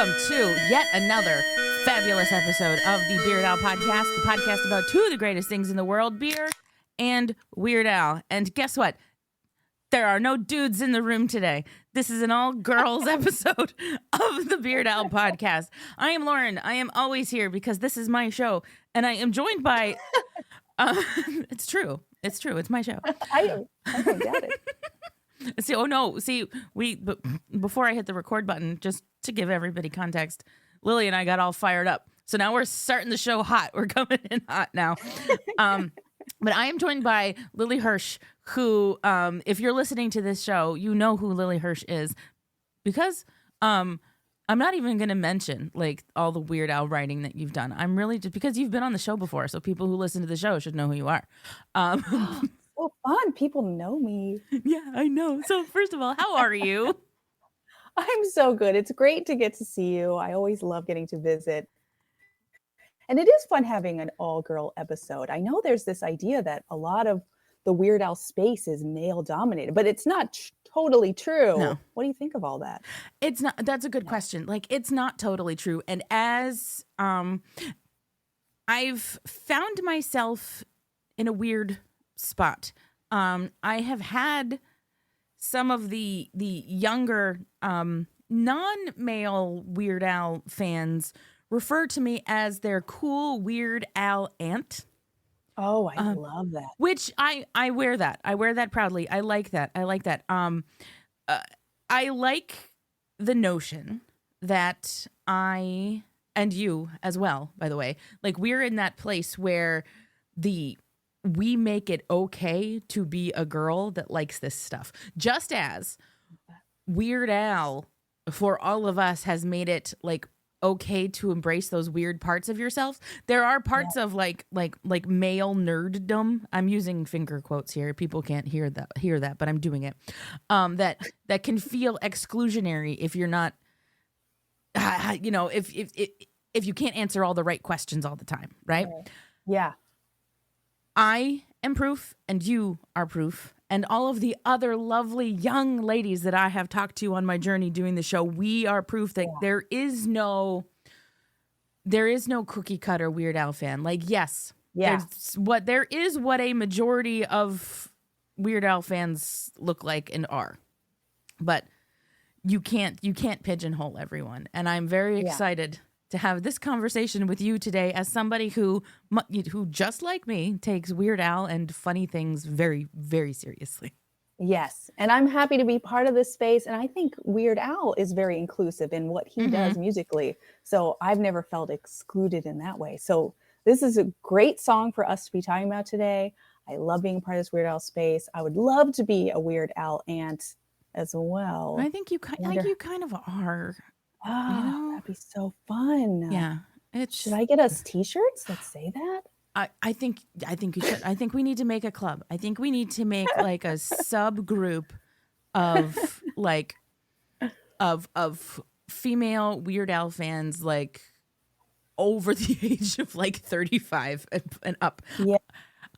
Welcome to yet another fabulous episode of the Beard Al Podcast, the podcast about two of the greatest things in the world, beer and Weird Al. And guess what? There are no dudes in the room today. This is an all-girls episode of the Beard Al Podcast. I am Lauren. I am always here because this is my show, and I am joined by... it's true. It's true. It's my show. I don't doubt it. Before I hit the record button, just to give everybody context, Lily and I got all fired up. So now we're starting the show hot. We're coming in hot now. But I am joined by Lily Hirsch, who, if you're listening to this show, you know who Lily Hirsch is, because I'm not even going to mention like all the Weird Al writing that you've done. I'm really just because you've been on the show before, so people who listen to the show should know who you are. Well, fun. People know me. Yeah, I know. So first of all, how are you? I'm so good. It's great to get to see you. I always love getting to visit. And it is fun having an all-girl episode. I know there's this idea that a lot of the Weird Al space is male-dominated, but it's not totally true. No. What do you think of all that? It's not. That's a good question. Like, it's not totally true. And as I've found myself in a weird spot. I have had some of the younger non-male Weird Al fans refer to me as their cool Weird Al aunt. Oh, I love that. Which I wear that. I wear that proudly. I like that. I like the notion that I, and you as well, by the way, like we're in that place where we make it okay to be a girl that likes this stuff. Just as Weird Al, for all of us, has made it like okay to embrace those weird parts of yourself. There are parts of like male nerddom. I'm using finger quotes here. People can't hear that, but I'm doing it. That can feel exclusionary if you're not, if you can't answer all the right questions all the time, right? Yeah. I am proof, and you are proof, and all of the other lovely young ladies that I have talked to on my journey doing the show, we are proof that there is no cookie cutter Weird Al fan. Like, yes, there is what a majority of Weird Al fans look like and are, but you can't pigeonhole everyone, and I'm very excited to have this conversation with you today as somebody who just like me takes Weird Al and funny things very, very seriously. Yes. And I'm happy to be part of this space. And I think Weird Al is very inclusive in what he does musically. So I've never felt excluded in that way. So this is a great song for us to be talking about today. I love being part of this Weird Al space. I would love to be a Weird Al aunt as well. I think you kind of are. Oh, that'd be so fun. Yeah. Should I get us t-shirts that say that? I think you should. I think we need to make a club. I think we need to make like a subgroup of like of female Weird Al fans like over the age of like 35 and up. Yeah.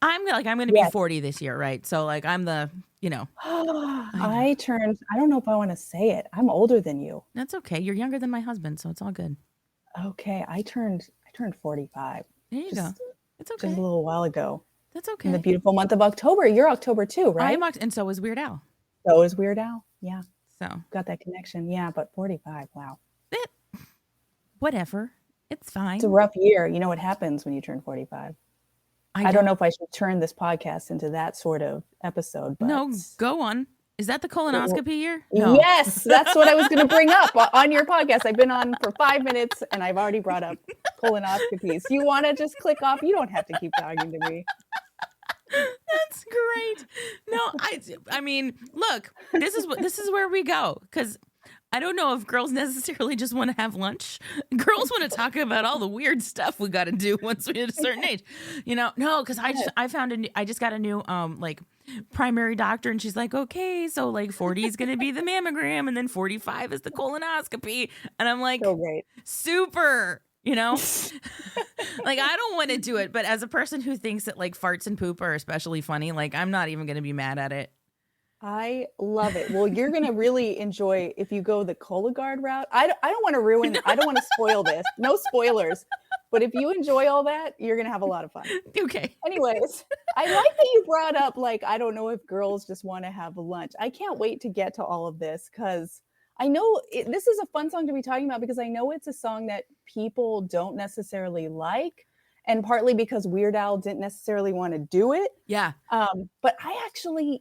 I'm going to be 40 this year, right? So like I'm the, I don't know if I want to say it. I'm older than you. That's okay. You're younger than my husband, so it's all good. Okay. I turned 45. There you go. It's okay. Just a little while ago. That's okay. In the beautiful month of October. You're October too, right? And so is Weird Al. So is Weird Al. Yeah. So got that connection. Yeah, but 45. Wow. Whatever. It's fine. It's a rough year. You know what happens when you turn 45. I don't know if I should turn this podcast into that sort of episode. But no, go on. Is that the colonoscopy year? No. Yes, that's what I was going to bring up on your podcast. I've been on for 5 minutes and I've already brought up colonoscopies. You want to just click off? You don't have to keep talking to me. That's great. No, I mean, look, this is where we go, because I don't know if girls necessarily just want to have lunch. Girls want to talk about all the weird stuff we got to do once we hit a certain age. No, because I just got a new like primary doctor, and she's like, okay, so like 40 is going to be the mammogram, and then 45 is the colonoscopy, and I'm like, so great. Super. Like I don't want to do it, but as a person who thinks that like farts and poop are especially funny, like I'm not even going to be mad at it. I love it. Well, you're going to really enjoy if you go the Cologuard route. I don't want to ruin, I don't want to spoil this. No spoilers. But if you enjoy all that, you're going to have a lot of fun. Okay. Anyways, I like that you brought up, like, I don't know if girls just want to have lunch. I can't wait to get to all of this because I know this is a fun song to be talking about because I know it's a song that people don't necessarily like. And partly because Weird Al didn't necessarily want to do it. Yeah. But I actually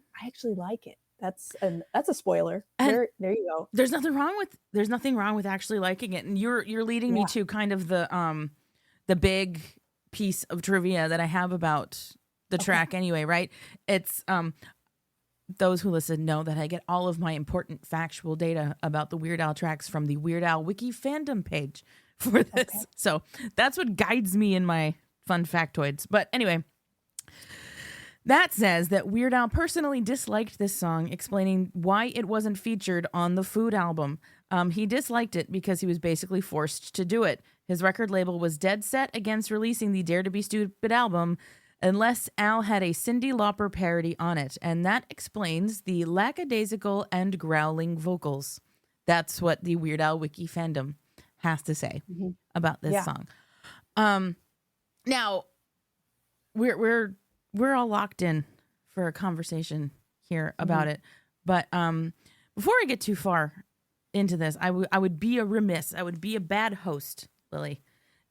like it. That's a spoiler. There you go. There's nothing wrong with actually liking it. And you're leading me to kind of the big piece of trivia that I have about the track anyway, right? It's those who listen know that I get all of my important factual data about the Weird Al tracks from the Weird Al Wiki fandom page for this. Okay. So that's what guides me in my fun factoids. But anyway, that says that Weird Al personally disliked this song, explaining why it wasn't featured on the Food album. He disliked it because he was basically forced to do it. His record label was dead set against releasing the Dare to Be Stupid album unless Al had a Cyndi Lauper parody on it. And that explains the lackadaisical and growling vocals. That's what the Weird Al Wiki fandom has to say about this song. Now we're all locked in for a conversation here about it. But before I get too far into this, I would be a remiss. I would be a bad host, Lily,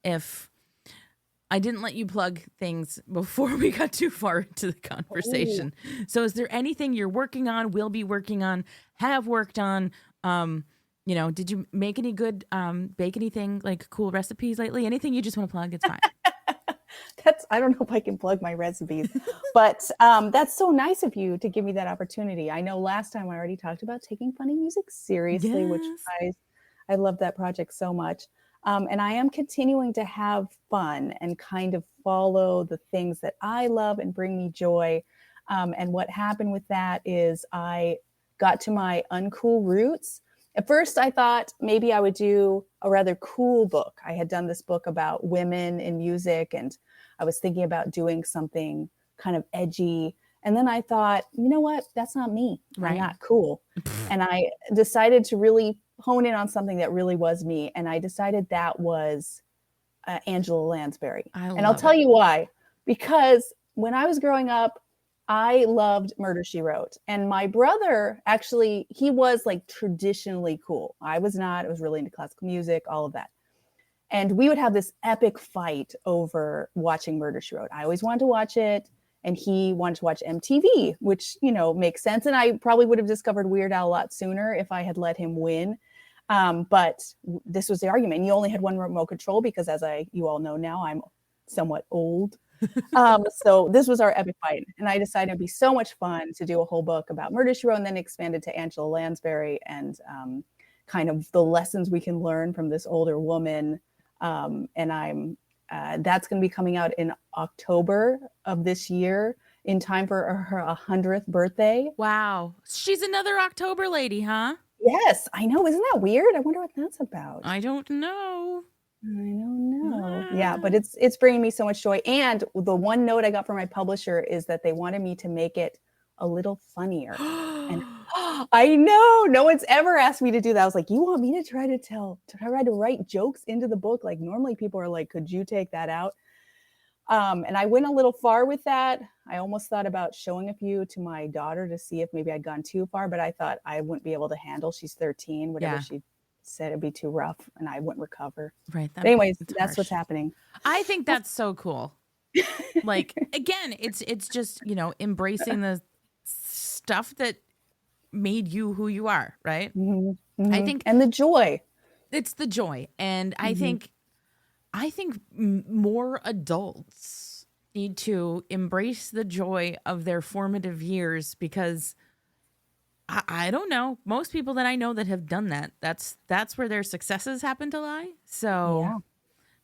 if I didn't let you plug things before we got too far into the conversation. Ooh. So is there anything you're working on, will be working on, have worked on? Did you make any good, bake anything like cool recipes lately? Anything you just want to plug, it's fine. I don't know if I can plug my recipes, but that's so nice of you to give me that opportunity. I know last time I already talked about taking funny music seriously, which I love that project so much. And I am continuing to have fun and kind of follow the things that I love and bring me joy. And what happened with that is I got to my uncool roots. At first, I thought maybe I would do a rather cool book. I had done this book about women in music, and I was thinking about doing something kind of edgy. And then I thought, you know what? That's not me. Right. I'm not cool. And I decided to really hone in on something that really was me. And I decided that was Angela Lansbury. And I'll tell you why. Because when I was growing up, I loved Murder, She Wrote. And my brother, actually, he was like traditionally cool. I was not. I was really into classical music, all of that. And we would have this epic fight over watching Murder, She Wrote. I always wanted to watch it. And he wanted to watch MTV, which, makes sense. And I probably would have discovered Weird Al a lot sooner if I had let him win. But this was the argument. You only had one remote control because, as you all know now, I'm somewhat old. So this was our epic fight. And I decided it'd be so much fun to do a whole book about Murder, She Wrote, and then expanded to Angela Lansbury and kind of the lessons we can learn from this older woman. And that's going to be coming out in October of this year in time for her 100th birthday. Wow. She's another October lady, huh? Yes, I know. Isn't that weird? I wonder what that's about. I don't know. Yeah, but it's bringing me so much joy. And the one note I got from my publisher is that they wanted me to make it a little funnier. And I know no one's ever asked me to do that. I was like, you want me to try to write jokes into the book? Like normally people are like, could you take that out? And I went a little far with that. I almost thought about showing a few to my daughter to see if maybe I'd gone too far, but I thought I wouldn't be able to handle. She's 13, whatever she said it'd be too rough and I wouldn't recover. Right. But anyways, that's what's happening. I think that's so cool. Like, again, it's just, embracing the stuff that made you who you are, right? Mm-hmm. I think, and the joy. It's the joy. And I think more adults need to embrace the joy of their formative years because I don't know. Most people that I know that have done that, that's where their successes happen to lie. So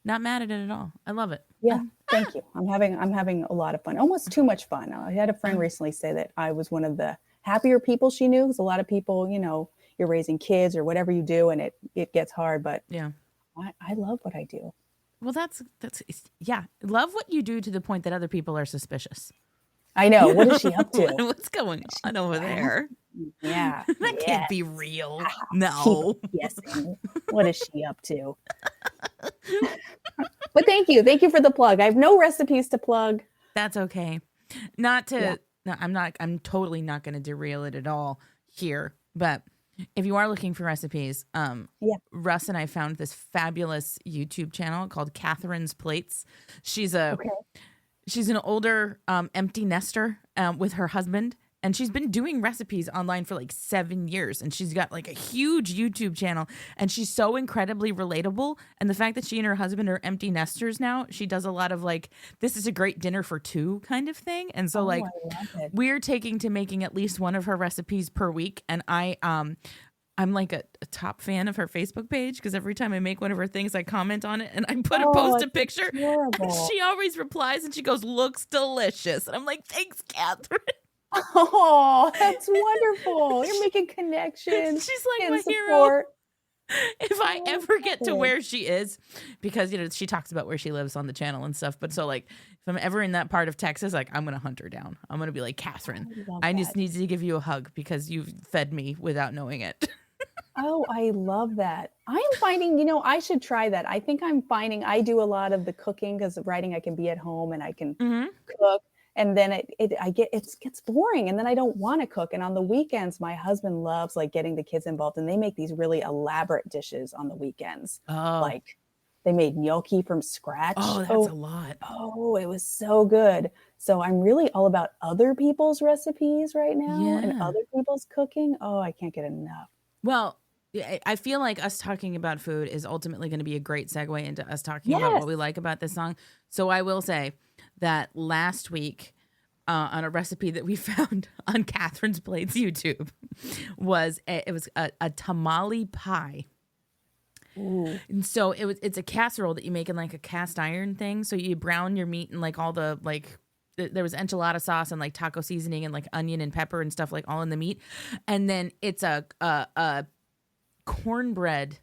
not mad at it at all. I love it. Yeah. Thank you. I'm having a lot of fun, almost too much fun. I had a friend recently say that I was one of the happier people she knew because a lot of people, you're raising kids or whatever you do and it gets hard, but I love what I do. Well, that's love what you do to the point that other people are suspicious. I know. What is she up to? What's going on over there? Yeah. That can't be real. Keep No. guessing. What is she up to? But thank you. Thank you for the plug. I have no recipes to plug. That's okay. Not to, no, I'm totally not going to derail it at all here. But if you are looking for recipes, Russ and I found this fabulous YouTube channel called Catherine's Plates. She's an older empty nester with her husband. And she's been doing recipes online for like 7 years. And she's got like a huge YouTube channel. And she's so incredibly relatable. And the fact that she and her husband are empty nesters now, she does a lot of like, this is a great dinner for two kind of thing. And so we're taking to making at least one of her recipes per week. And I'm like a top fan of her Facebook page because every time I make one of her things, I comment on it and I post a picture. And she always replies and she goes, looks delicious. And I'm like, thanks, Catherine. Oh, that's wonderful. You're making connections. She's like my support. hero. If I ever get to where she is, because, she talks about where she lives on the channel and stuff. But so like, if I'm ever in that part of Texas, like I'm going to hunt her down. I'm going to be like, Catherine, I just need to give you a hug because you've fed me without knowing it. Oh, I love that. I'm finding, I should try that. I think I'm finding I do a lot of the cooking because of writing. I can be at home and I can cook. And then it gets boring and then I don't want to cook. And on the weekends, my husband loves like getting the kids involved and they make these really elaborate dishes on the weekends. Oh. Like they made gnocchi from scratch. Oh, that's a lot. Oh, it was so good. So I'm really all about other people's recipes right now and other people's cooking. Oh, I can't get enough. Well, I feel like us talking about food is ultimately going to be a great segue into us talking about what we like about this song. So I will say that last week on a recipe that we found on Catherine's Plates YouTube was a tamale pie. Ooh. And so it's a casserole that you make in like a cast iron thing. So you brown your meat and like all the like there was enchilada sauce and like taco seasoning and like onion and pepper and stuff like all in the meat. And then it's a cornbread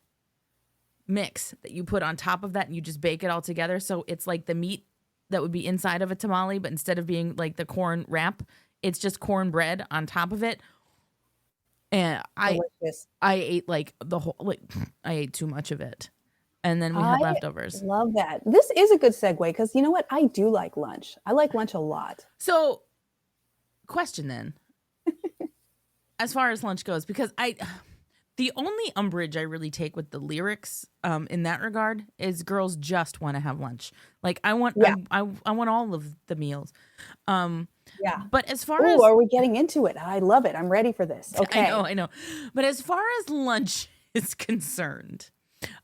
mix that you put on top of that and you just bake it all together. So it's like the meat that would be inside of a tamale, but instead of being like the corn wrap, it's just cornbread on top of it. And I ate like the whole, like I ate too much of it. And then we had leftovers. Love that. This is a good segue because you know what? I do like lunch. I like lunch a lot. So question then, as far as lunch goes, because the only umbrage I really take with the lyrics in that regard is girls just want to have lunch. Like I want I want all of the meals. But as far as are we getting into it? I love it. I'm ready for this. Okay. I know. But as far as lunch is concerned,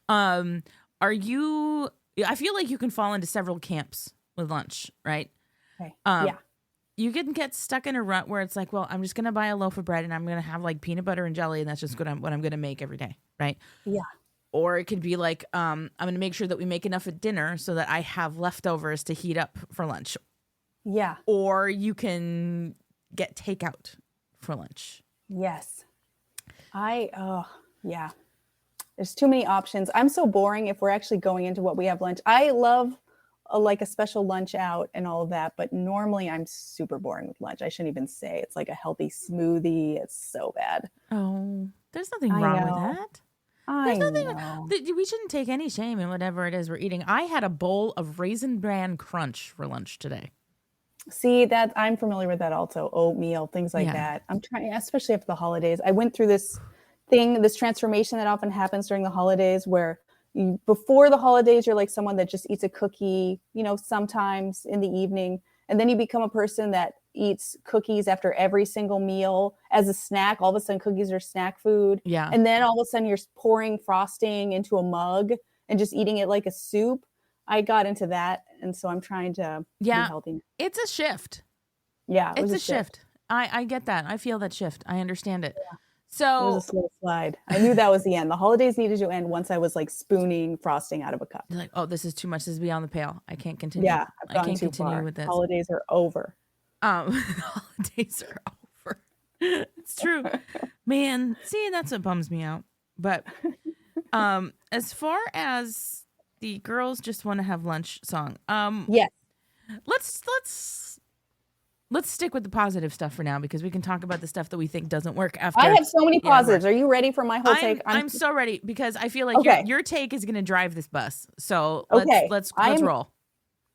are you I feel like you can fall into several camps with lunch, right? Okay. You can get stuck in a rut where it's like, well, I'm just going to buy a loaf of bread and I'm going to have like peanut butter and jelly. And that's just what I'm going to make every day. Right. Yeah. Or it could be like, I'm going to make sure that we make enough at dinner so that I have leftovers to heat up for lunch. Yeah. Or you can get takeout for lunch. Yes. There's too many options. I'm so boring if we're actually going into what we have lunch. I love like a special lunch out and all of that, but normally I'm super boring with lunch. I shouldn't even say it's like a healthy smoothie. It's so bad. Oh, there's nothing wrong with that. I know. We shouldn't take any shame in whatever it is we're eating. I had a bowl of Raisin Bran Crunch for lunch today. See, that I'm familiar with that also. Oatmeal, things like that. I'm trying, especially after the holidays. I went through this transformation that often happens during the holidays where before the holidays, you're like someone that just eats a cookie, sometimes in the evening. And then you become a person that eats cookies after every single meal as a snack. All of a sudden, cookies are snack food. Yeah. And then all of a sudden, you're pouring frosting into a mug and just eating it like a soup. I got into that. And so I'm trying to be healthy. It's a shift. Yeah. It's a shift. I get that. I feel that shift. I understand it. Yeah. So it was a slow slide. I knew that was the end. The holidays needed to end once I was like spooning frosting out of a cup. You're like, oh, this is too much. This is beyond the pale. I can't continue. Yeah, I can't continue with this. Holidays are over. Holidays are over. It's true, man. See, that's what bums me out. But as far as the girls just want to have lunch song, yes, let's let's stick with the positive stuff for now because we can talk about the stuff that we think doesn't work after. I have so many positives. Are you ready for my whole take? I'm so ready because I feel like Okay. your take is going to drive this bus. So Okay. let's roll.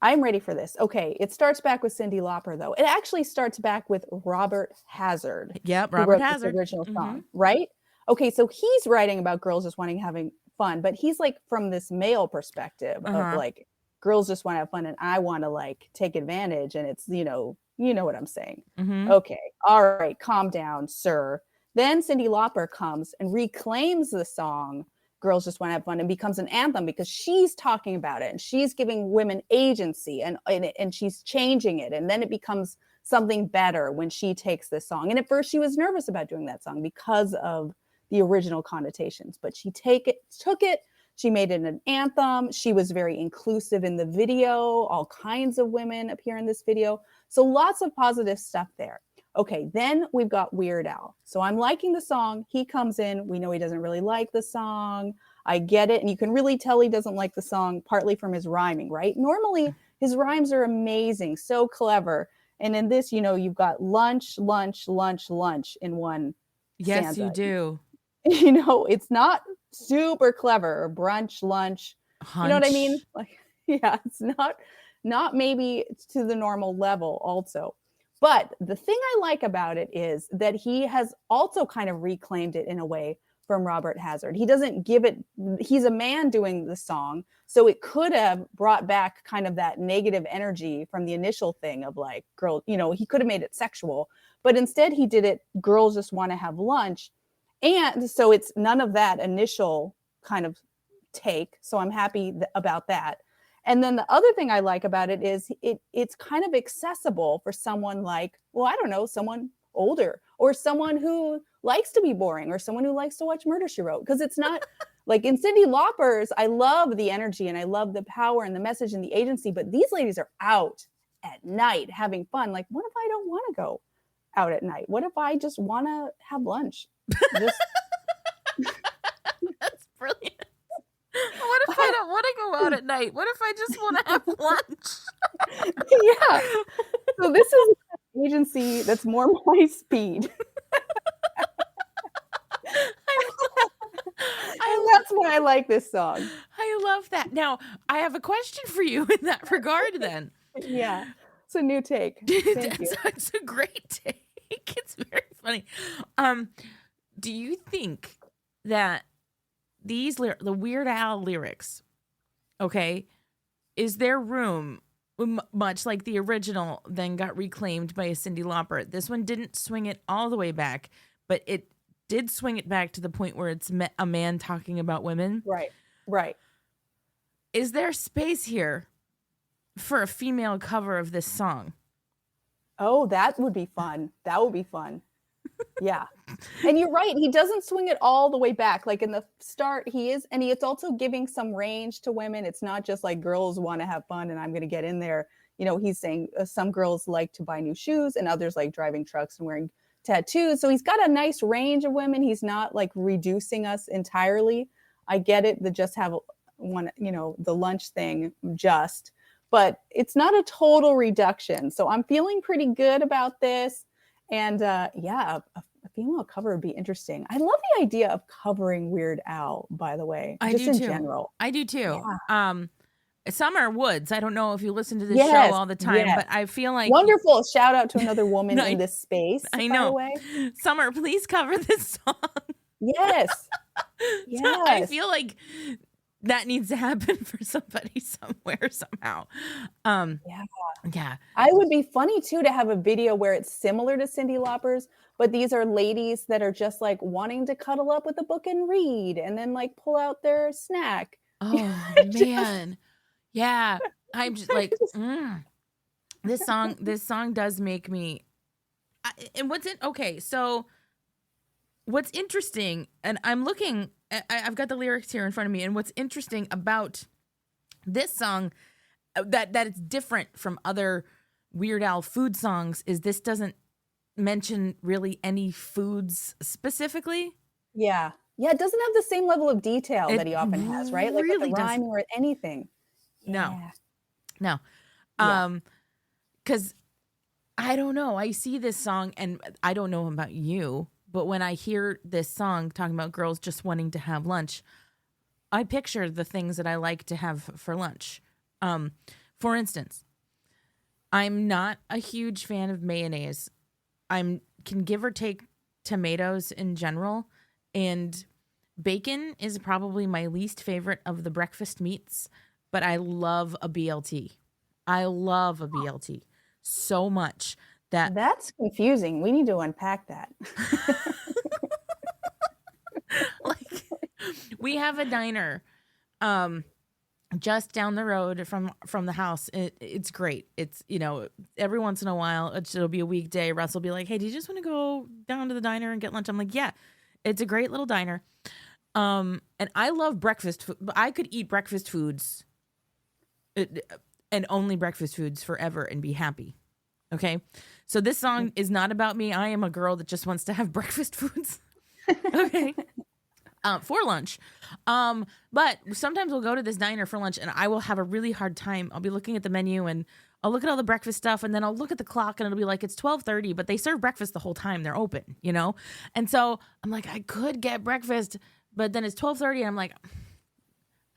I'm ready for this. Okay. It starts back with Cyndi Lauper, though. It actually starts back with Robert Hazard. Yep, who Robert wrote Hazard. this original song, right? Okay, so he's writing about girls just having fun, but he's like from this male perspective of like girls just want to have fun and I want to like take advantage, and it's you know what I'm saying. Okay, all right, calm down, sir. Then Cyndi Lauper comes and reclaims the song Girls Just Want to Have Fun and becomes an anthem because she's talking about it and she's giving women agency and she's changing it, and then it becomes something better when she takes this song. And at first she was nervous about doing that song because of the original connotations, but she took it, she made it an anthem. She was very inclusive in the video. All kinds of women appear in this video. So lots of positive stuff there. Okay, then we've got Weird Al. So I'm liking the song. He comes in. We know he doesn't really like the song. I get it. And you can really tell he doesn't like the song partly from his rhyming, right? Normally his rhymes are amazing, so clever. And in this, you've got lunch, lunch, lunch, lunch in one Yes, stanza. you do. It's not super clever, or brunch, lunch. Hunch. You know what I mean? Like, yeah, it's not maybe to the normal level also. But the thing I like about it is that he has also kind of reclaimed it in a way from Robert Hazard. He doesn't give it, he's a man doing the song, so it could have brought back kind of that negative energy from the initial thing of like, girl, he could have made it sexual, but instead he did it, girls just want to have lunch. And so it's none of that initial kind of take. So I'm happy about that. And then the other thing I like about it is it's kind of accessible for someone like, well, I don't know, someone older or someone who likes to be boring or someone who likes to watch Murder, She Wrote. Because it's not like in Cyndi Lauper's, I love the energy and I love the power and the message and the agency, but these ladies are out at night having fun. Like, what if I don't want to go out at night? What if I just want to have lunch? That's brilliant. What if I don't want to go out at night? What if I just want to have lunch? Yeah. So this is an agency that's more my speed. And that's why I like this song. I love that. Now, I have a question for you in that regard then. Yeah. It's a new take. It's a great take. It's very funny. Do you think that the Weird Al lyrics, okay, is there room, much like the original then got reclaimed by a Cyndi Lauper? This one didn't swing it all the way back, but it did swing it back to the point where it's a man talking about women. Right. Is there space here for a female cover of this song? Oh, that would be fun. Yeah. And you're right. He doesn't swing it all the way back. Like in the start, he is, and it's also giving some range to women. It's not just like girls want to have fun and I'm going to get in there. He's saying some girls like to buy new shoes and others like driving trucks and wearing tattoos. So he's got a nice range of women. He's not like reducing us entirely. I get it. The just have one, the lunch thing but it's not a total reduction. So I'm feeling pretty good about this. And a female cover would be interesting. I love the idea of covering Weird Al, by the way, in general. I do too. Yeah. Summer Woods. I don't know if you listen to this show all the time, but I feel like wonderful. Shout out to another woman in this space. I know. By the way. Summer, please cover this song. Yes. Yes. So I feel like that needs to happen for somebody somewhere somehow. Yeah. I would be funny too to have a video where it's similar to Cyndi Lauper's, but these are ladies that are just like wanting to cuddle up with a book and read and then like pull out their snack. Oh man. Yeah. I'm just like, this song does make me, and so what's interesting, and I'm looking, I've got the lyrics here in front of me, and what's interesting about this song that it's different from other Weird Al food songs is this doesn't mention really any foods specifically. Yeah. Yeah, it doesn't have the same level of detail that he often has, right? Like really with the rhyming or anything. No. Yeah. Because I don't know. I see this song, and I don't know about you, but when I hear this song talking about girls just wanting to have lunch, I picture the things that I like to have for lunch. For instance, I'm not a huge fan of mayonnaise. Can give or take tomatoes in general, and bacon is probably my least favorite of the breakfast meats, but I love a BLT. I love a BLT so much that That's confusing. We need to unpack that. like we have a diner just down the road from the house. It's great. It's, every once in a while it'll be a weekday. Russ will be like, "Hey, do you just want to go down to the diner and get lunch?" I'm like, "Yeah." It's a great little diner. And I love breakfast food. I could eat breakfast foods and only breakfast foods forever and be happy. Okay. So this song is not about me. I am a girl that just wants to have breakfast foods. Okay. For lunch. But sometimes we'll go to this diner for lunch and I will have a really hard time. I'll be looking at the menu and I'll look at all the breakfast stuff and then I'll look at the clock and it'll be like, it's 12:30, but they serve breakfast the whole time they're open, And so I'm like, I could get breakfast, but then it's 12:30 and I'm like,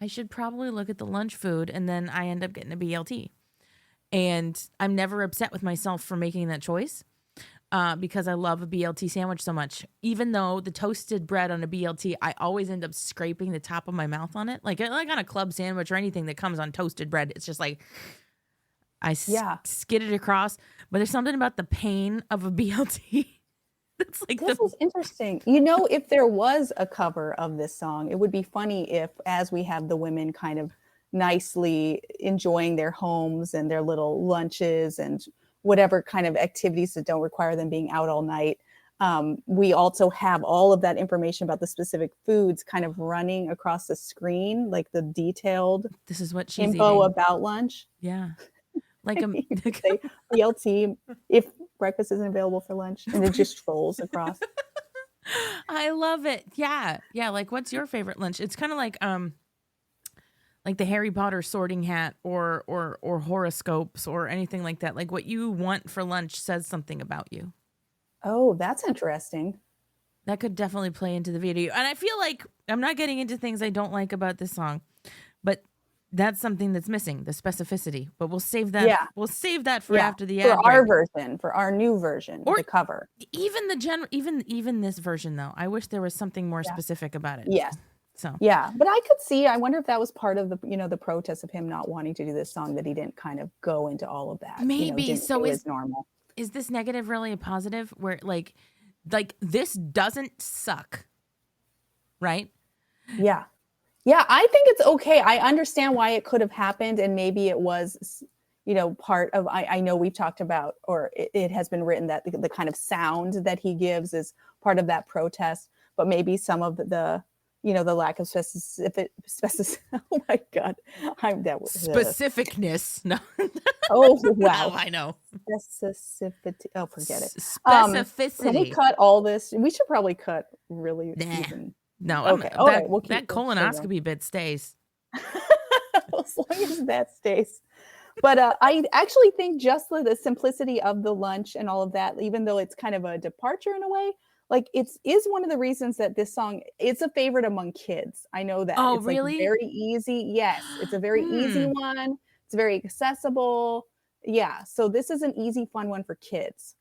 I should probably look at the lunch food, and then I end up getting a BLT. And I'm never upset with myself for making that choice because I love a BLT sandwich so much. Even though the toasted bread on a BLT, I always end up scraping the top of my mouth on it. Like on a club sandwich or anything that comes on toasted bread, it's just like I skid it across. But there's something about the pain of a BLT. That's like this is interesting. If there was a cover of this song, it would be funny if, as we have the women kind of nicely enjoying their homes and their little lunches and whatever kind of activities that don't require them being out all night, we also have all of that information about the specific foods kind of running across the screen, like the detailed this is what she's info eating. about lunch. Yeah. Like a say BLT if breakfast isn't available for lunch, and it just trolls across. I love it. Yeah. Yeah. Like, what's your favorite lunch? It's kind of like the Harry Potter sorting hat or horoscopes or anything like that. Like what you want for lunch says something about you. Oh, that's interesting. That could definitely play into the video. And I feel like I'm not getting into things I don't like about this song, but that's something that's missing, the specificity. But we'll save that. Yeah. We'll save that for after the ad. For our version, for our new version, or the cover. Even the even this version though. I wish there was something more specific about it. Yes. So yeah, but I could see. I wonder if that was part of the the protest of him not wanting to do this song, that he didn't kind of go into all of that. Maybe so is normal. Is this negative really a positive? Where like this doesn't suck, right? Yeah. Yeah, I think it's okay. I understand why it could have happened, and maybe it was, part of. I know we've talked about, or it has been written that the kind of sound that he gives is part of that protest, but maybe some of the the lack of oh my God, specificness. No. Oh wow, I know. Specificity. Oh, forget it. Specificity. Can we cut all this? We should probably cut really. No. Okay. That colonoscopy bit stays. As long as that stays. But I actually think just the simplicity of the lunch and all of that, even though it's kind of a departure in a way, like is one of the reasons that this song is a favorite among kids. I know that. Oh, it's really? Like very easy. Yes, it's a very easy one. It's very accessible. Yeah, so this is an easy, fun one for kids.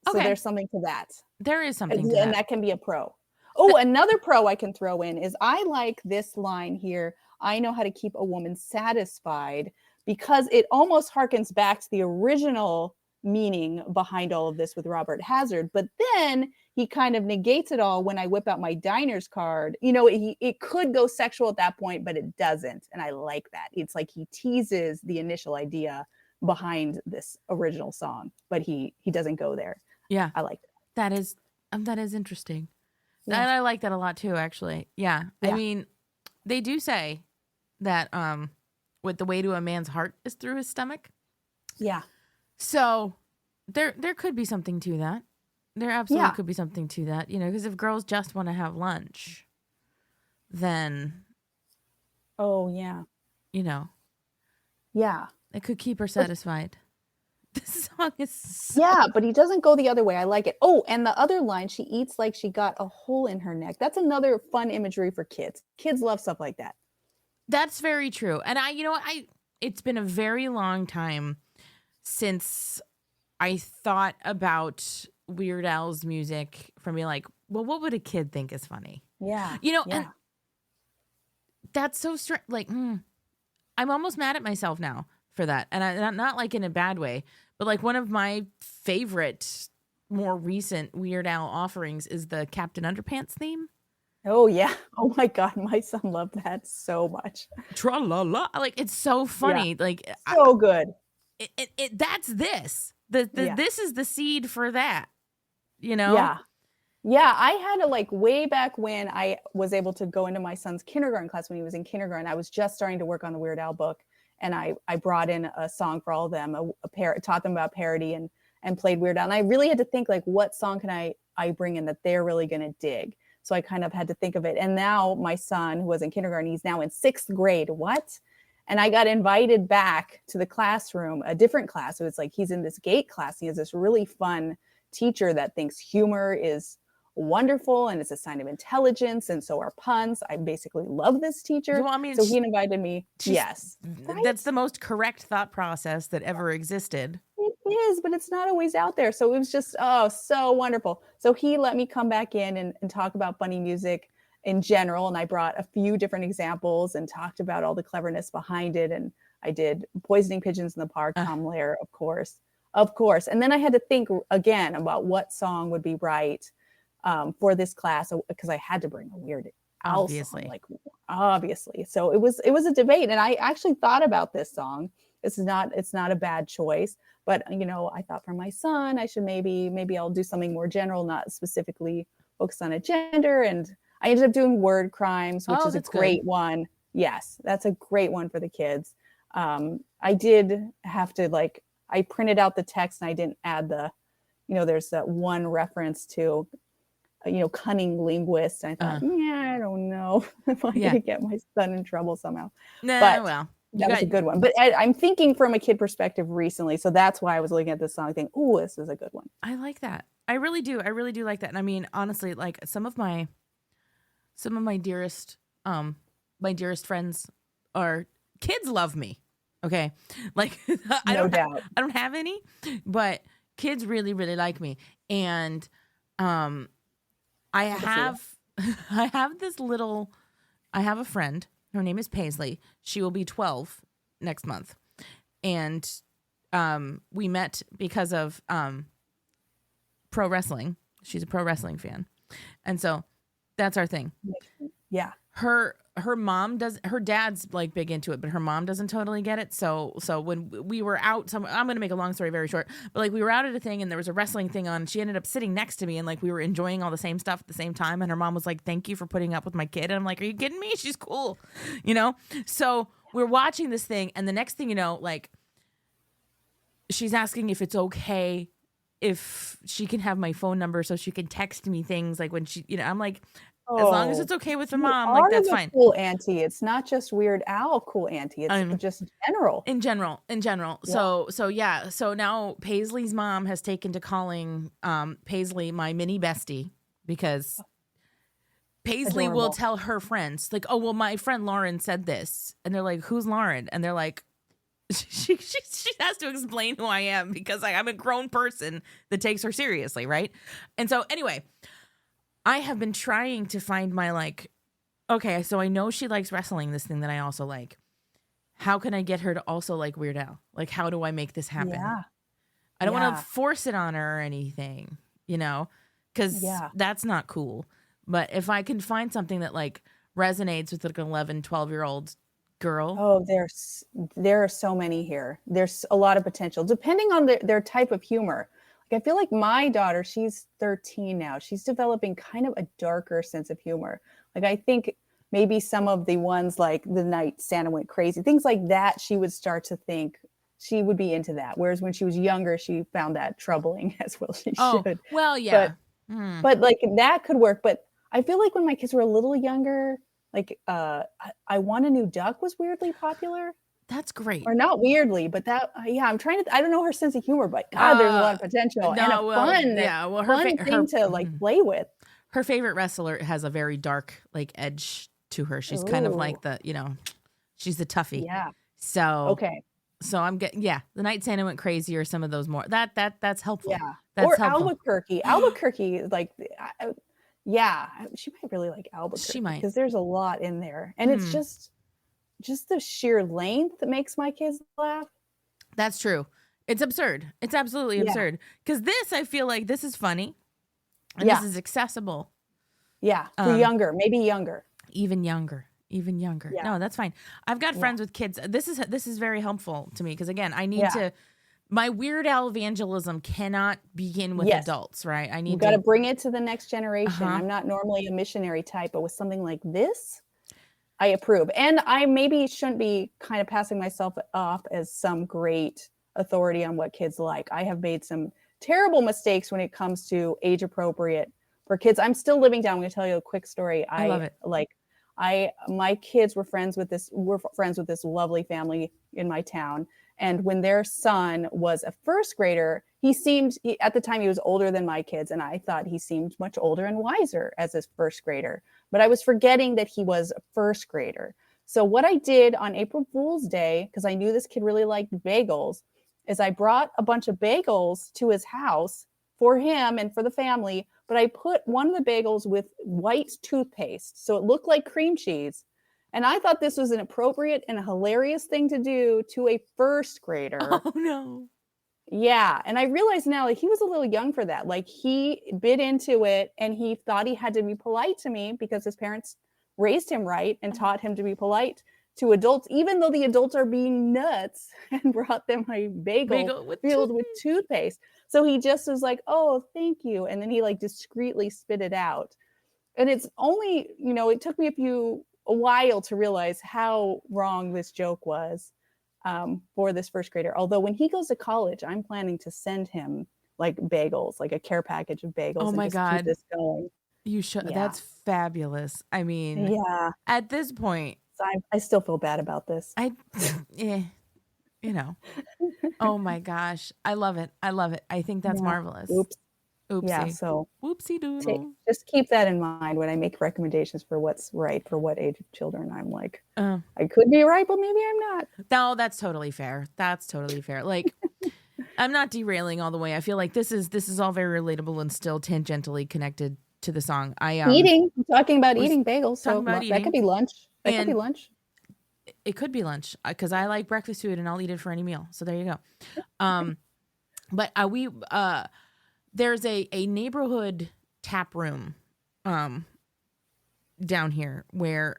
So there's something to that. There is something to that. And that can be a pro. Oh, another pro I can throw in is I like this line here. I know how to keep a woman satisfied, because it almost harkens back to the original meaning behind all of this with Robert Hazard. But then he kind of negates it all when I whip out my diner's card. It could go sexual at that point, but it doesn't. And I like that. It's like he teases the initial idea behind this original song, but he doesn't go there. Yeah. I like that. That is interesting. Yeah. And I like that a lot too, actually. Yeah. I mean, they do say that with the way to a man's heart is through his stomach. Yeah. So there could be something to that. There absolutely could be something to that, because if girls just want to have lunch, then oh yeah. Yeah. It could keep her satisfied. This song is so Yeah, but he doesn't go the other way. I like it. Oh, and the other line, she eats like she got a hole in her neck. That's another fun imagery for kids. Kids love stuff like that. That's very true. And you know what, it's been a very long time since I thought about Weird Al's music from being like, well, what would a kid think is funny? Yeah. You know, Yeah. and that's so strange. Like, I'm almost mad at myself now for that. And not like in a bad way, but like one of my favorite, more recent Weird Al offerings is the Captain Underpants theme. Oh, yeah. Oh, my God. My son loved that so much. Tra la la. Like, it's so funny. Yeah. Like, So good. That's this. Yeah. This is the seed for that, you know? Yeah. Yeah, I had to like way back when I was able to go into my son's kindergarten class when he was in kindergarten. I was just starting to work on the Weird Al book, and I brought in a song for all of them, taught them about parody and played Weird Al. And I really had to think like, what song can I bring in that they're really going to dig? So I kind of had to think of it. And now my son, who was in kindergarten, he's now in 6th grade. What? And I got invited back to the classroom, a different class. So it's like he's in this GATE class. He has this really fun teacher that thinks humor is wonderful and it's a sign of intelligence, and so are puns. I basically love this teacher. Well, I mean, so he invited me. Yes, right? That's the most correct thought process that ever existed. It is, but it's not always out there. So it was just so wonderful. So he let me come back in and talk about funny music in general, and I brought a few different examples and talked about all the cleverness behind it. And I did Poisoning Pigeons in the Park, Tom Lehrer, of course. And then I had to think again about what song would be right for this class, because I had to bring a Weird Al song, obviously. So it was a debate, and I actually thought about this song. It's not a bad choice, but I thought for my son, I should maybe I'll do something more general, not specifically focused on a gender. And I ended up doing Word Crimes, which is a great one. Yes, that's a great one for the kids. I did have to I printed out the text and I didn't add there's that one reference to cunning linguist. I thought, I don't know if I'm going to get my son in trouble somehow. No, but well, that was a good one. But I'm thinking from a kid perspective recently. So that's why I was looking at this song thinking, oh, this is a good one. I like that. I really do. I really do like that. And I mean, honestly, like some of my dearest friends are kids love me. Okay. Like I don't have any, but kids really, really like me. And, I have a friend. Her name is Paisley. She will be 12 next month. And we met because of pro wrestling. She's a pro wrestling fan. And so that's our thing. Yeah. Her mom does, her dad's like big into it, but her mom doesn't totally get it. So when we were out somewhere, I'm going to make a long story very short, but like we were out at a thing and there was a wrestling thing on, she ended up sitting next to me and like we were enjoying all the same stuff at the same time. And her mom was like, thank you for putting up with my kid. And I'm like, are you kidding me? She's cool. So we're watching this thing. And the next thing you know, like she's asking if it's okay if she can have my phone number so she can text me things like when she, I'm like, as long as it's okay with the mom, like that's fine. Cool auntie. It's not just Weird Al cool auntie. It's just general. In general. Yeah. So now Paisley's mom has taken to calling Paisley my mini bestie because Paisley will tell her friends like, oh well, my friend Lauren said this, and they're like, who's Lauren? And they're like, she has to explain who I am because I'm a grown person that takes her seriously, right? And so anyway. I have been trying to find my okay, so I know she likes wrestling, this thing that I also like. How can I get her to also like Weird Al? Like, how do I make this happen? Yeah. I don't want to force it on her or anything, because that's not cool. But if I can find something that like resonates with like an 11, 12-year-old girl. Oh, there are so many here. There's a lot of potential depending on their type of humor. I feel like my daughter, she's 13 now. She's developing kind of a darker sense of humor. Like I think maybe some of the ones like The Night Santa Went Crazy, things like that, she would start to think she would be into that. Whereas when she was younger, she found that troubling as well. She should. Well, yeah. But like that could work. But I feel like when my kids were a little younger, like I Want a New Duck was weirdly popular. That's great. Or not weirdly, but that I'm trying to I don't know her sense of humor, but God, there's a lot of potential and a No, well, yeah, well, fun thing to like play with. her favorite wrestler has a very dark like edge to her. She's kind of like Ooh, the, she's the toughie. yeah. So Okay. I'm getting, the Night Santa went crazy or some of those more. That's helpful. Yeah. That's Or helpful. Albuquerque. Albuquerque, like, yeah, she might really like Albuquerque. She might. Because there's a lot in there. And it's just the sheer length that makes my kids laugh. That's true. It's absurd. It's absolutely absurd. Because this, I feel like this is funny. And this is accessible. Yeah. For younger, maybe younger. Even younger. Yeah. No, that's fine. I've got friends with kids. This is very helpful to me because again, I need to. My Weird Al evangelism cannot begin with adults, right? I need. You got to bring it to the next generation. I'm not normally a missionary type, but with something like this, I approve. And I maybe shouldn't be kind of passing myself off as some great authority on what kids like. I have made some terrible mistakes when it comes to age appropriate for kids. I'm still living down. I'm going to tell you a quick story. I love it. My kids were friends with this lovely family in my town. And when their son was a first grader, at the time he was older than my kids. And I thought he seemed much older and wiser as a first grader, but I was forgetting that he was a first grader. So what I did on April Fool's Day, because I knew this kid really liked bagels, is I brought a bunch of bagels to his house for him and for the family, but I put one of the bagels with white toothpaste. So it looked like cream cheese. And I thought this was an appropriate and a hilarious thing to do to a first grader. Oh, no. Yeah. And I realize now that he was a little young for that. Like he bit into it and he thought he had to be polite to me because his parents raised him right and taught him to be polite to adults, even though the adults are being nuts and brought them a bagel filled with toothpaste. So he just was like, oh, thank you. And then he like discreetly spit it out. And it's only, it took me a while to realize how wrong this joke was for this first grader. Although when he goes to college, I'm planning to send him like bagels, like a care package of bagels. Oh my God. Keep this going. You should. Yeah. That's fabulous. I mean, at this point, so I still feel bad about this. Oh my gosh. I love it. I think that's marvelous. Oops. Oopsie. Yeah, so whoopsie doodle. Just keep that in mind when I make recommendations for what's right for what age of children. I'm like, I could be right, but maybe I'm not. No, that's totally fair. Like, I'm not derailing all the way. I feel like this is all very relatable and still tangentially connected to the song. Eating. I'm talking about eating bagels. So that could be lunch. Could be lunch. It could be lunch because I like breakfast food and I'll eat it for any meal. So there you go. But there's a neighborhood tap room down here where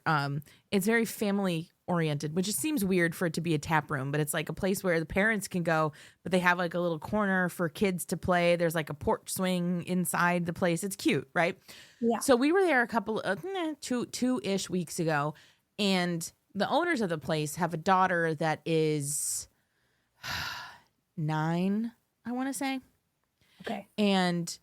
it's very family oriented, which just seems weird for it to be a tap room, but it's like a place where the parents can go, but they have like a little corner for kids to play. There's like a porch swing inside the place. It's cute, right? Yeah. So we were there a couple of two-ish weeks ago, and the owners of the place have a daughter that is 9, I want to say. Okay. And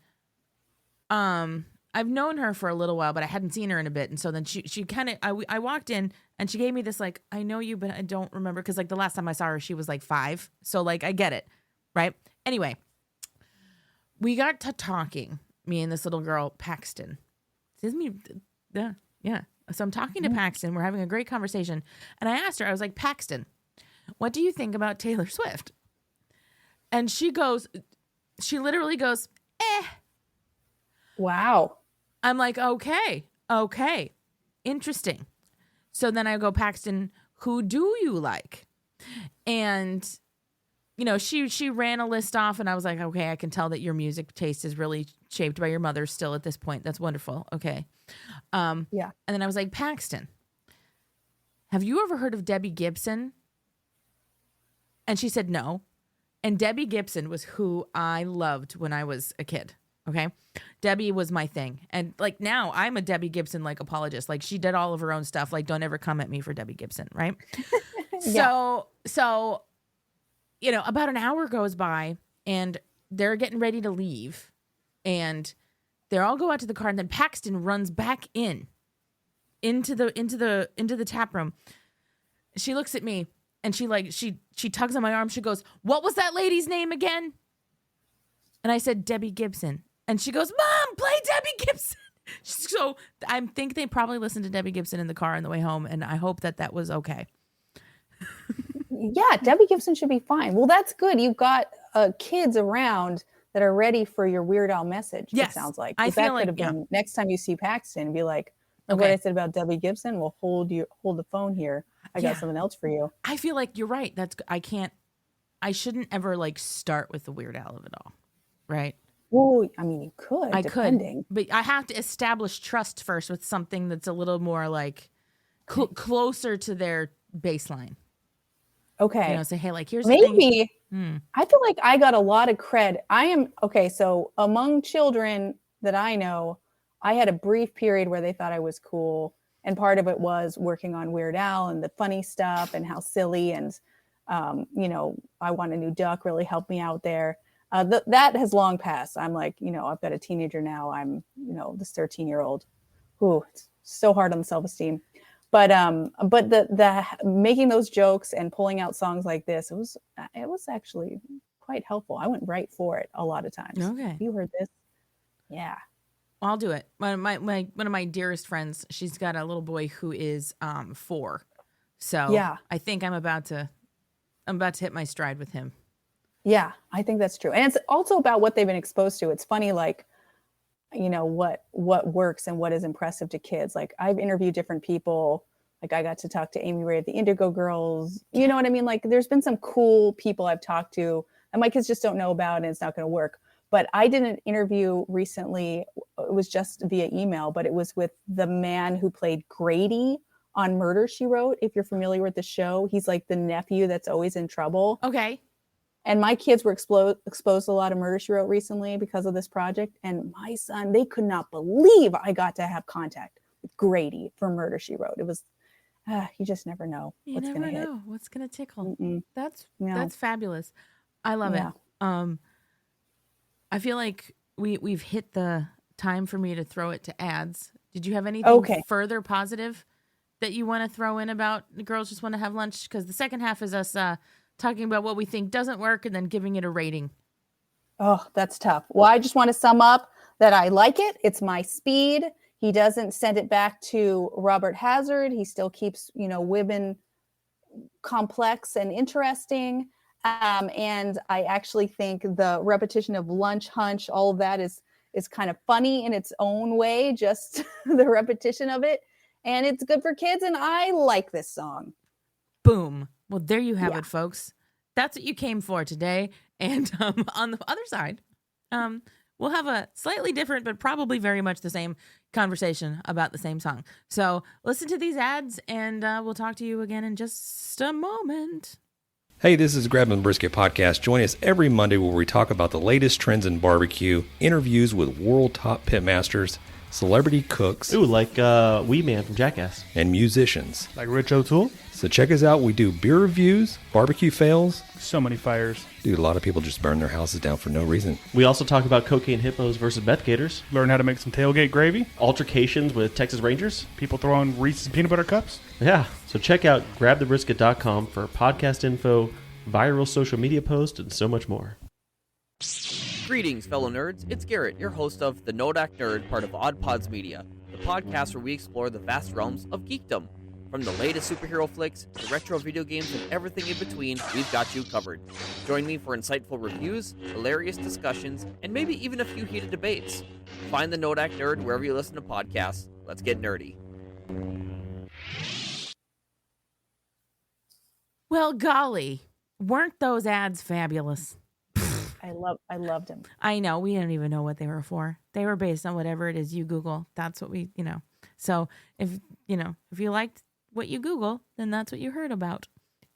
I've known her for a little while, but I hadn't seen her in a bit. And so then she kind of, I walked in and she gave me this, like, I know you, but I don't remember. Cause like the last time I saw her, she was like 5. So like, I get it. Right. Anyway, we got to talking, me and this little girl, Paxton. Yeah. So I'm talking to Paxton. We're having a great conversation. And I asked her, I was like, Paxton, what do you think about Taylor Swift? And she literally goes, eh. Wow. I'm like, okay, interesting. So then I go, Paxton, who do you like? And, she ran a list off and I was like, okay, I can tell that your music taste is really shaped by your mother still at this point. That's wonderful. Okay. Yeah. And then I was like, Paxton, have you ever heard of Debbie Gibson? And she said, no. And Debbie Gibson was who I loved when I was a kid. Okay. Debbie was my thing. And like now I'm a Debbie Gibson like apologist. Like she did all of her own stuff. Like don't ever come at me for Debbie Gibson. Right. So, about an hour goes by and they're getting ready to leave and they all go out to the car and then Paxton runs back into the tap room. She looks at me And she tugs on my arm. She goes, "What was that lady's name again?" And I said, "Debbie Gibson." And she goes, "Mom, play Debbie Gibson." So I think they probably listened to Debbie Gibson in the car on the way home. And I hope that was okay. Yeah, Debbie Gibson should be fine. Well, that's good. You've got kids around that are ready for your Weird Al message. Yes, it sounds like. I feel that like, could have been next time you see Paxton, be like, "Look Okay. what I said about Debbie Gibson. We'll hold the phone here. I got something else for you." I feel like you're right. I shouldn't ever like start with the Weird Al of it all, right? Well, I mean, you could. Depending. But I have to establish trust first with something that's a little more like closer to their baseline. Okay. You know, say, hey, like, here's the thing. Maybe. I feel like I got a lot of cred. So among children that I know, I had a brief period where they thought I was cool. And part of it was working on Weird Al and the funny stuff and how silly and, I Want a New Duck really helped me out there. That has long passed. I'm like, I've got a teenager now. I'm, this 13-year-old. Ooh, it's so hard on the self-esteem. But the making those jokes and pulling out songs like this, it was actually quite helpful. I went right for it a lot of times. Okay. You heard this? Yeah. I'll do it. One of my dearest friends, she's got a little boy who is 4. So yeah. I think I'm about to hit my stride with him. Yeah, I think that's true. And it's also about what they've been exposed to. It's funny, like, what works and what is impressive to kids. Like, I've interviewed different people. Like, I got to talk to Amy Ray at the Indigo Girls. You know what I mean? Like, there's been some cool people I've talked to and my kids just don't know about, and it's not going to work. But I did an interview recently. It was just via email, but it was with the man who played Grady on Murder, She Wrote. If you're familiar with the show, he's like the nephew that's always in trouble. Okay. And my kids were exposed to a lot of Murder, She Wrote recently because of this project. And my son, they could not believe I got to have contact with Grady for Murder, She Wrote. It was, you just never know what's going to hit. What's going to tickle. Mm-mm. That's fabulous. I love it. I feel like we've hit the time for me to throw it to ads. Did you have anything further positive that you want to throw in about the Girls Just Want to Have Lunch? Because the second half is us talking about what we think doesn't work and then giving it a rating. Oh, that's tough. Well, I just want to sum up that I like it. It's my speed. He doesn't send it back to Robert Hazard. He still keeps, women complex and interesting. And I actually think the repetition of lunch, hunch, all of that is kind of funny in its own way, just the repetition of it. And it's good for kids. And I like this song. Boom. Well, there you have it, folks. That's what you came for today. And on the other side, we'll have a slightly different, but probably very much the same conversation about the same song. So listen to these ads, and we'll talk to you again in just a moment. Hey, this is Grab and Brisket Podcast. Join us every Monday where we talk about the latest trends in barbecue, interviews with world top pitmasters, celebrity cooks. Ooh, like Wee Man from Jackass. And musicians. Like Rich O'Toole? So check us out. We do beer reviews, barbecue fails. So many fires. Dude, a lot of people just burn their houses down for no reason. We also talk about cocaine hippos versus meth gators. Learn how to make some tailgate gravy. Altercations with Texas Rangers. People throwing Reese's peanut butter cups. Yeah, so check out grabthebrisket.com for podcast info, viral social media posts, and so much more. Greetings, fellow nerds. It's Garrett, your host of The Nodak Nerd, part of OddPods Media, the podcast where we explore the vast realms of geekdom. From the latest superhero flicks to retro video games and everything in between, we've got you covered. Join me for insightful reviews, hilarious discussions, and maybe even a few heated debates. Find The Nodak Nerd wherever you listen to podcasts. Let's get nerdy. Well, golly, weren't those ads fabulous? I loved them. I know. We don't even know what they were for. They were based on whatever it is you Google. That's what we, So if you liked what you Google, then that's what you heard about.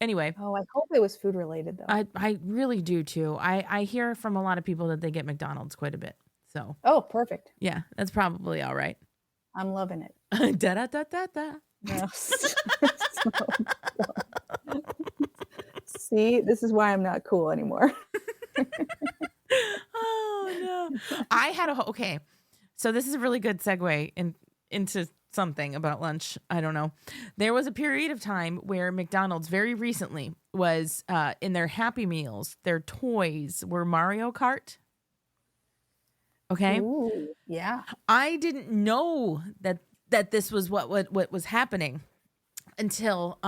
Anyway. Oh, I hope it was food related, though. I really do, too. I hear from a lot of people that they get McDonald's quite a bit. So. Oh, perfect. Yeah, that's probably all right. I'm loving it. Da-da-da-da-da. No. See, this is why I'm not cool anymore. Oh, no. I had okay. So this is a really good segue into something about lunch. I don't know. There was a period of time where McDonald's very recently was in their Happy Meals, their toys were Mario Kart. Okay. Ooh, yeah. I didn't know that this was what was happening until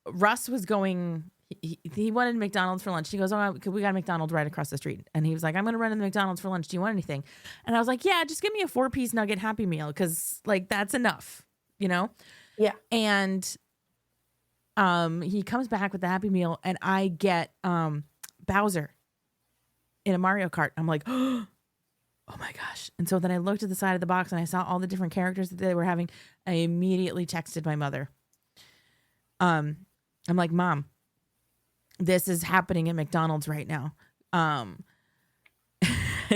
Russ was going. He wanted McDonald's for lunch. He goes, "Oh, we got a McDonald's right across the street." And he was like, "I'm going to run to the McDonald's for lunch. Do you want anything?" And I was like, "Yeah, just give me a 4-piece nugget Happy Meal because like that's enough, you know." Yeah. And he comes back with the Happy Meal, and I get Bowser in a Mario Kart. I'm like, "Oh my gosh!" And so then I looked at the side of the box and I saw all the different characters that they were having. I immediately texted my mother. I'm like, "Mom, this is happening at McDonald's right now." And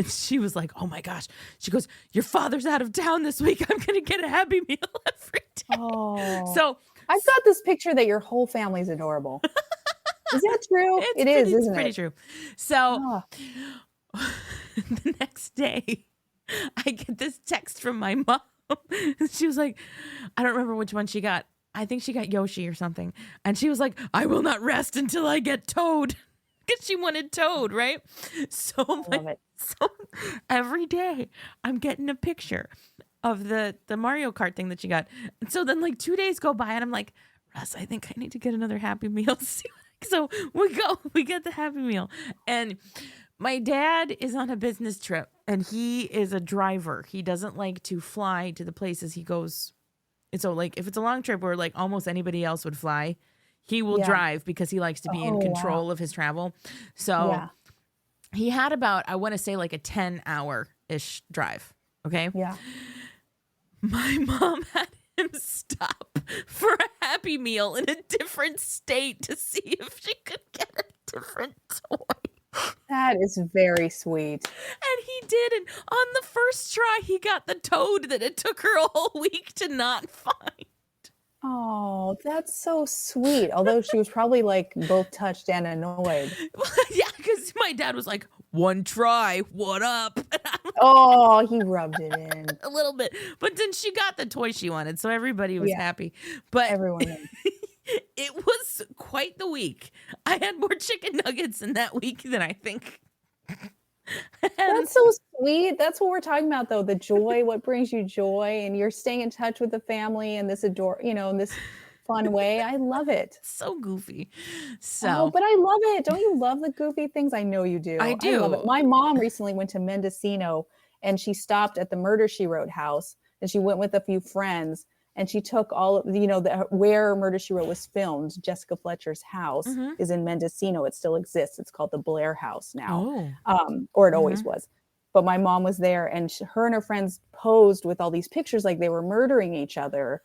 she was like, "Oh my gosh." She goes, "Your father's out of town this week. I'm going to get a Happy Meal every day." Oh. So I've got this picture that your whole family's adorable. Is that true? it's pretty it? true. So Oh. the next day, I get this text from my mom. She was like, I don't remember which one she got. I think she got Yoshi or something. And she was like, "I will not rest until I get Toad." Because she wanted Toad, right? So, Love it. so every day I'm getting a picture of the Mario Kart thing that she got. And so then like 2 days go by and I'm like, "Russ, I think I need to get another Happy Meal." So we get the Happy Meal. And my dad is on a business trip and he is a driver. He doesn't like to fly to the places he goes. And so like if it's a long trip where like almost anybody else would fly, he will drive because he likes to be in control of his travel. So he had about, I want to say like a 10-hour-ish drive. Okay. Yeah. My mom had him stop for a Happy Meal in a different state to see if she could get a different toy. That is very sweet. And he did. And on the first try, he got the Toad that it took her a whole week to not find. Oh, that's so sweet. Although she was probably like both touched and annoyed. Yeah, because my dad was like, "One try, what up?" Oh, he rubbed it in. A little bit. But then she got the toy she wanted, so everybody was happy. But Everyone. it was quite the week. I had more chicken nuggets in that week than I think. That's so sweet. That's what we're talking about, though. The joy, what brings you joy, and you're staying in touch with the family in this in this fun way. I love it. So goofy. So, but I love it. Don't you love the goofy things? I know you do. I do. love it. My mom recently went to Mendocino, and she stopped at the Murder, She Wrote house, and she went with a few friends. And she took all of, where Murder, She Wrote was filmed. Jessica Fletcher's house is in Mendocino. It still exists. It's called the Blair House now, or it always was. But my mom was there, and her and her friends posed with all these pictures like they were murdering each other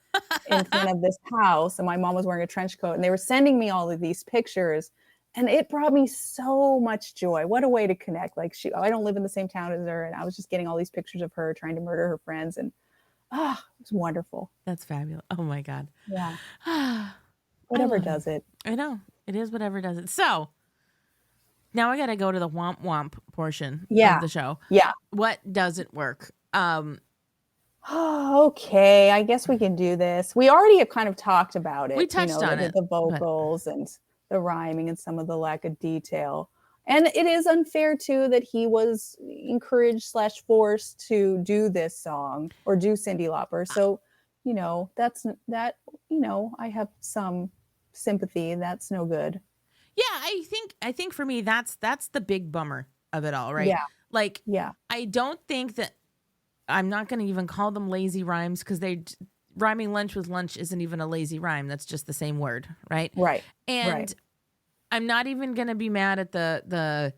in front of this house. And my mom was wearing a trench coat, and they were sending me all of these pictures. And it brought me so much joy. What a way to connect. Like I don't live in the same town as her. And I was just getting all these pictures of her trying to murder her friends. And it was wonderful. that's fabulous. Oh my God. Yeah. Whatever does it. I know. It is whatever does it. So now I got to go to the womp womp portion of the show. Yeah. What doesn't work? Okay. I guess we can do this. We already have kind of talked about it. We touched on it. The vocals and the rhyming and some of the lack of detail. And it is unfair too that he was encouraged / forced to do this song or do Cyndi Lauper. So, I have some sympathy. That's no good. Yeah, I think for me that's the big bummer of it all, right? Yeah. Like, Yeah. I don't think that I'm not going to even call them lazy rhymes because rhyming lunch with lunch isn't even a lazy rhyme. That's just the same word, right? Right. And right. I'm not even going to be mad at the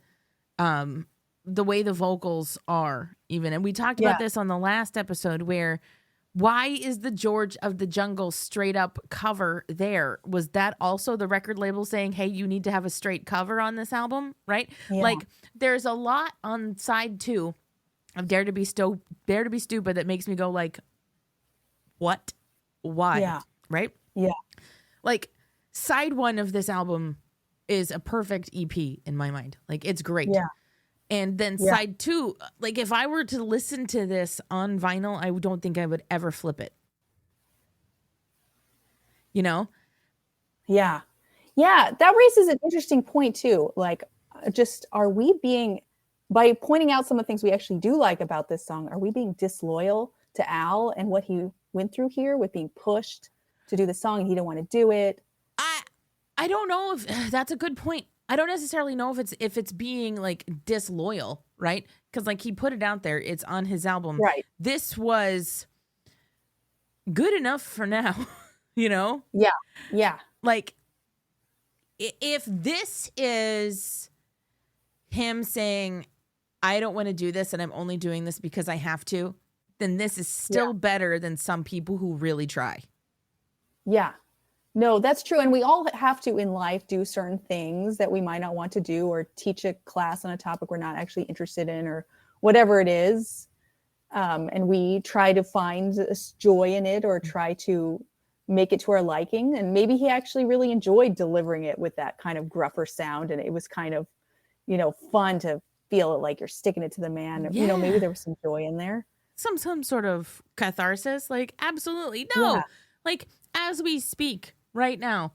way the vocals are even. And we talked about this on the last episode where why is the George of the Jungle straight up cover there? Was that also the record label saying, "Hey, you need to have a straight cover on this album," right? Yeah. Like there's a lot on side 2 of Dare to Be Stupid that makes me go like, what? Why? Yeah. Right? Yeah. Like side 1 of this album is a perfect EP in my mind. Like it's great. Yeah. And then side 2, like if I were to listen to this on vinyl, I don't think I would ever flip it. you know? Yeah. Yeah. That raises an interesting point too. Like, just are we being, by pointing out some of the things we actually do like about this song, are we being disloyal to Al and what he went through here with being pushed to do the song and he didn't want to do it? I don't know if that's a good point. I don't necessarily know if it's being like disloyal, right? Because like he put it out there, it's on his album. Right. This was good enough for now, you know? Yeah. Yeah. Like if this is him saying, I don't want to do this and I'm only doing this because I have to, then this is still better than some people who really try. Yeah. No, that's true. And we all have to in life do certain things that we might not want to do, or teach a class on a topic we're not actually interested in, or whatever it is. And we try to find joy in it or try to make it to our liking. And maybe he actually really enjoyed delivering it with that kind of gruffer sound. And it was kind of, fun to feel it like you're sticking it to the man. Yeah. Maybe there was some joy in there. Some sort of catharsis. Like, absolutely. No. Yeah. Like, as we speak right now,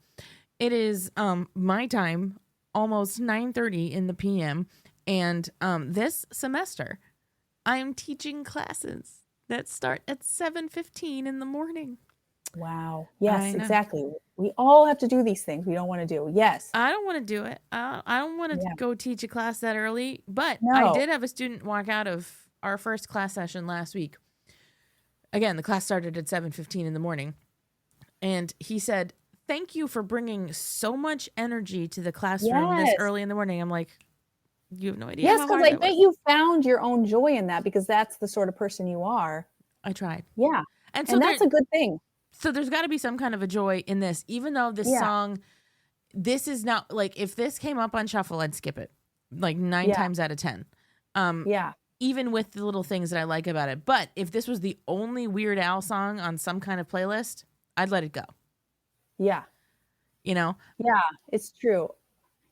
it is my time, almost 9:30 in the PM. And this semester, I'm teaching classes that start at 7:15 in the morning. Wow. Yes, exactly. We all have to do these things we don't want to do. Yes. I don't want to do it. I don't want to go teach a class that early. But No. I did have a student walk out of our first class session last week. Again, the class started at 7:15 in the morning. And he said, thank you for bringing so much energy to the classroom this early in the morning. I'm like, you have no idea. Yes, because I bet you found your own joy in that, because that's the sort of person you are. I tried. Yeah. And so that's a good thing. So there's got to be some kind of a joy in this, even though this song, this is not like, if this came up on shuffle, I'd skip it like 9 times out of 10. Even with the little things that I like about it. But if this was the only Weird Al song on some kind of playlist, I'd let it go. Yeah. Yeah, it's true.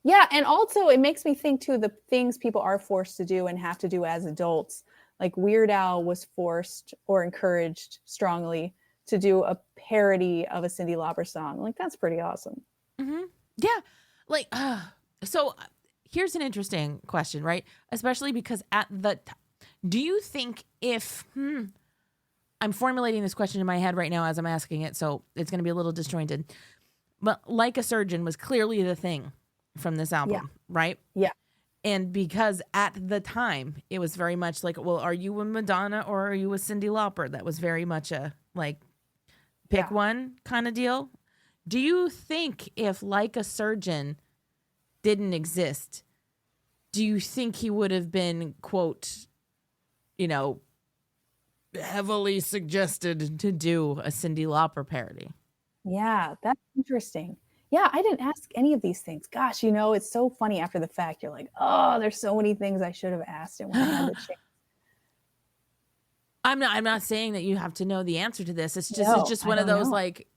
Yeah. And also it makes me think too, the things people are forced to do and have to do as adults, like Weird Al was forced or encouraged strongly to do a parody of a Cyndi Lauper song. Like, that's pretty awesome. Mm-hmm. Yeah. Like, so here's an interesting question, right? Especially because do you think if, I'm formulating this question in my head right now as I'm asking it, so it's going to be a little disjointed. But Like a Surgeon was clearly the thing from this album, right? Yeah. And because at the time, it was very much like, well, are you a Madonna or are you a Cyndi Lauper? That was very much a, like, pick one kind of deal. Do you think if Like a Surgeon didn't exist, do you think he would have been, quote, heavily suggested to do a Cyndi Lauper parody? Yeah, that's interesting. Yeah, I didn't ask any of these things. Gosh, it's so funny after the fact. You're like, oh, there's so many things I should have asked him when I had the chance. I'm not saying that you have to know the answer to this. It's just one of those, like,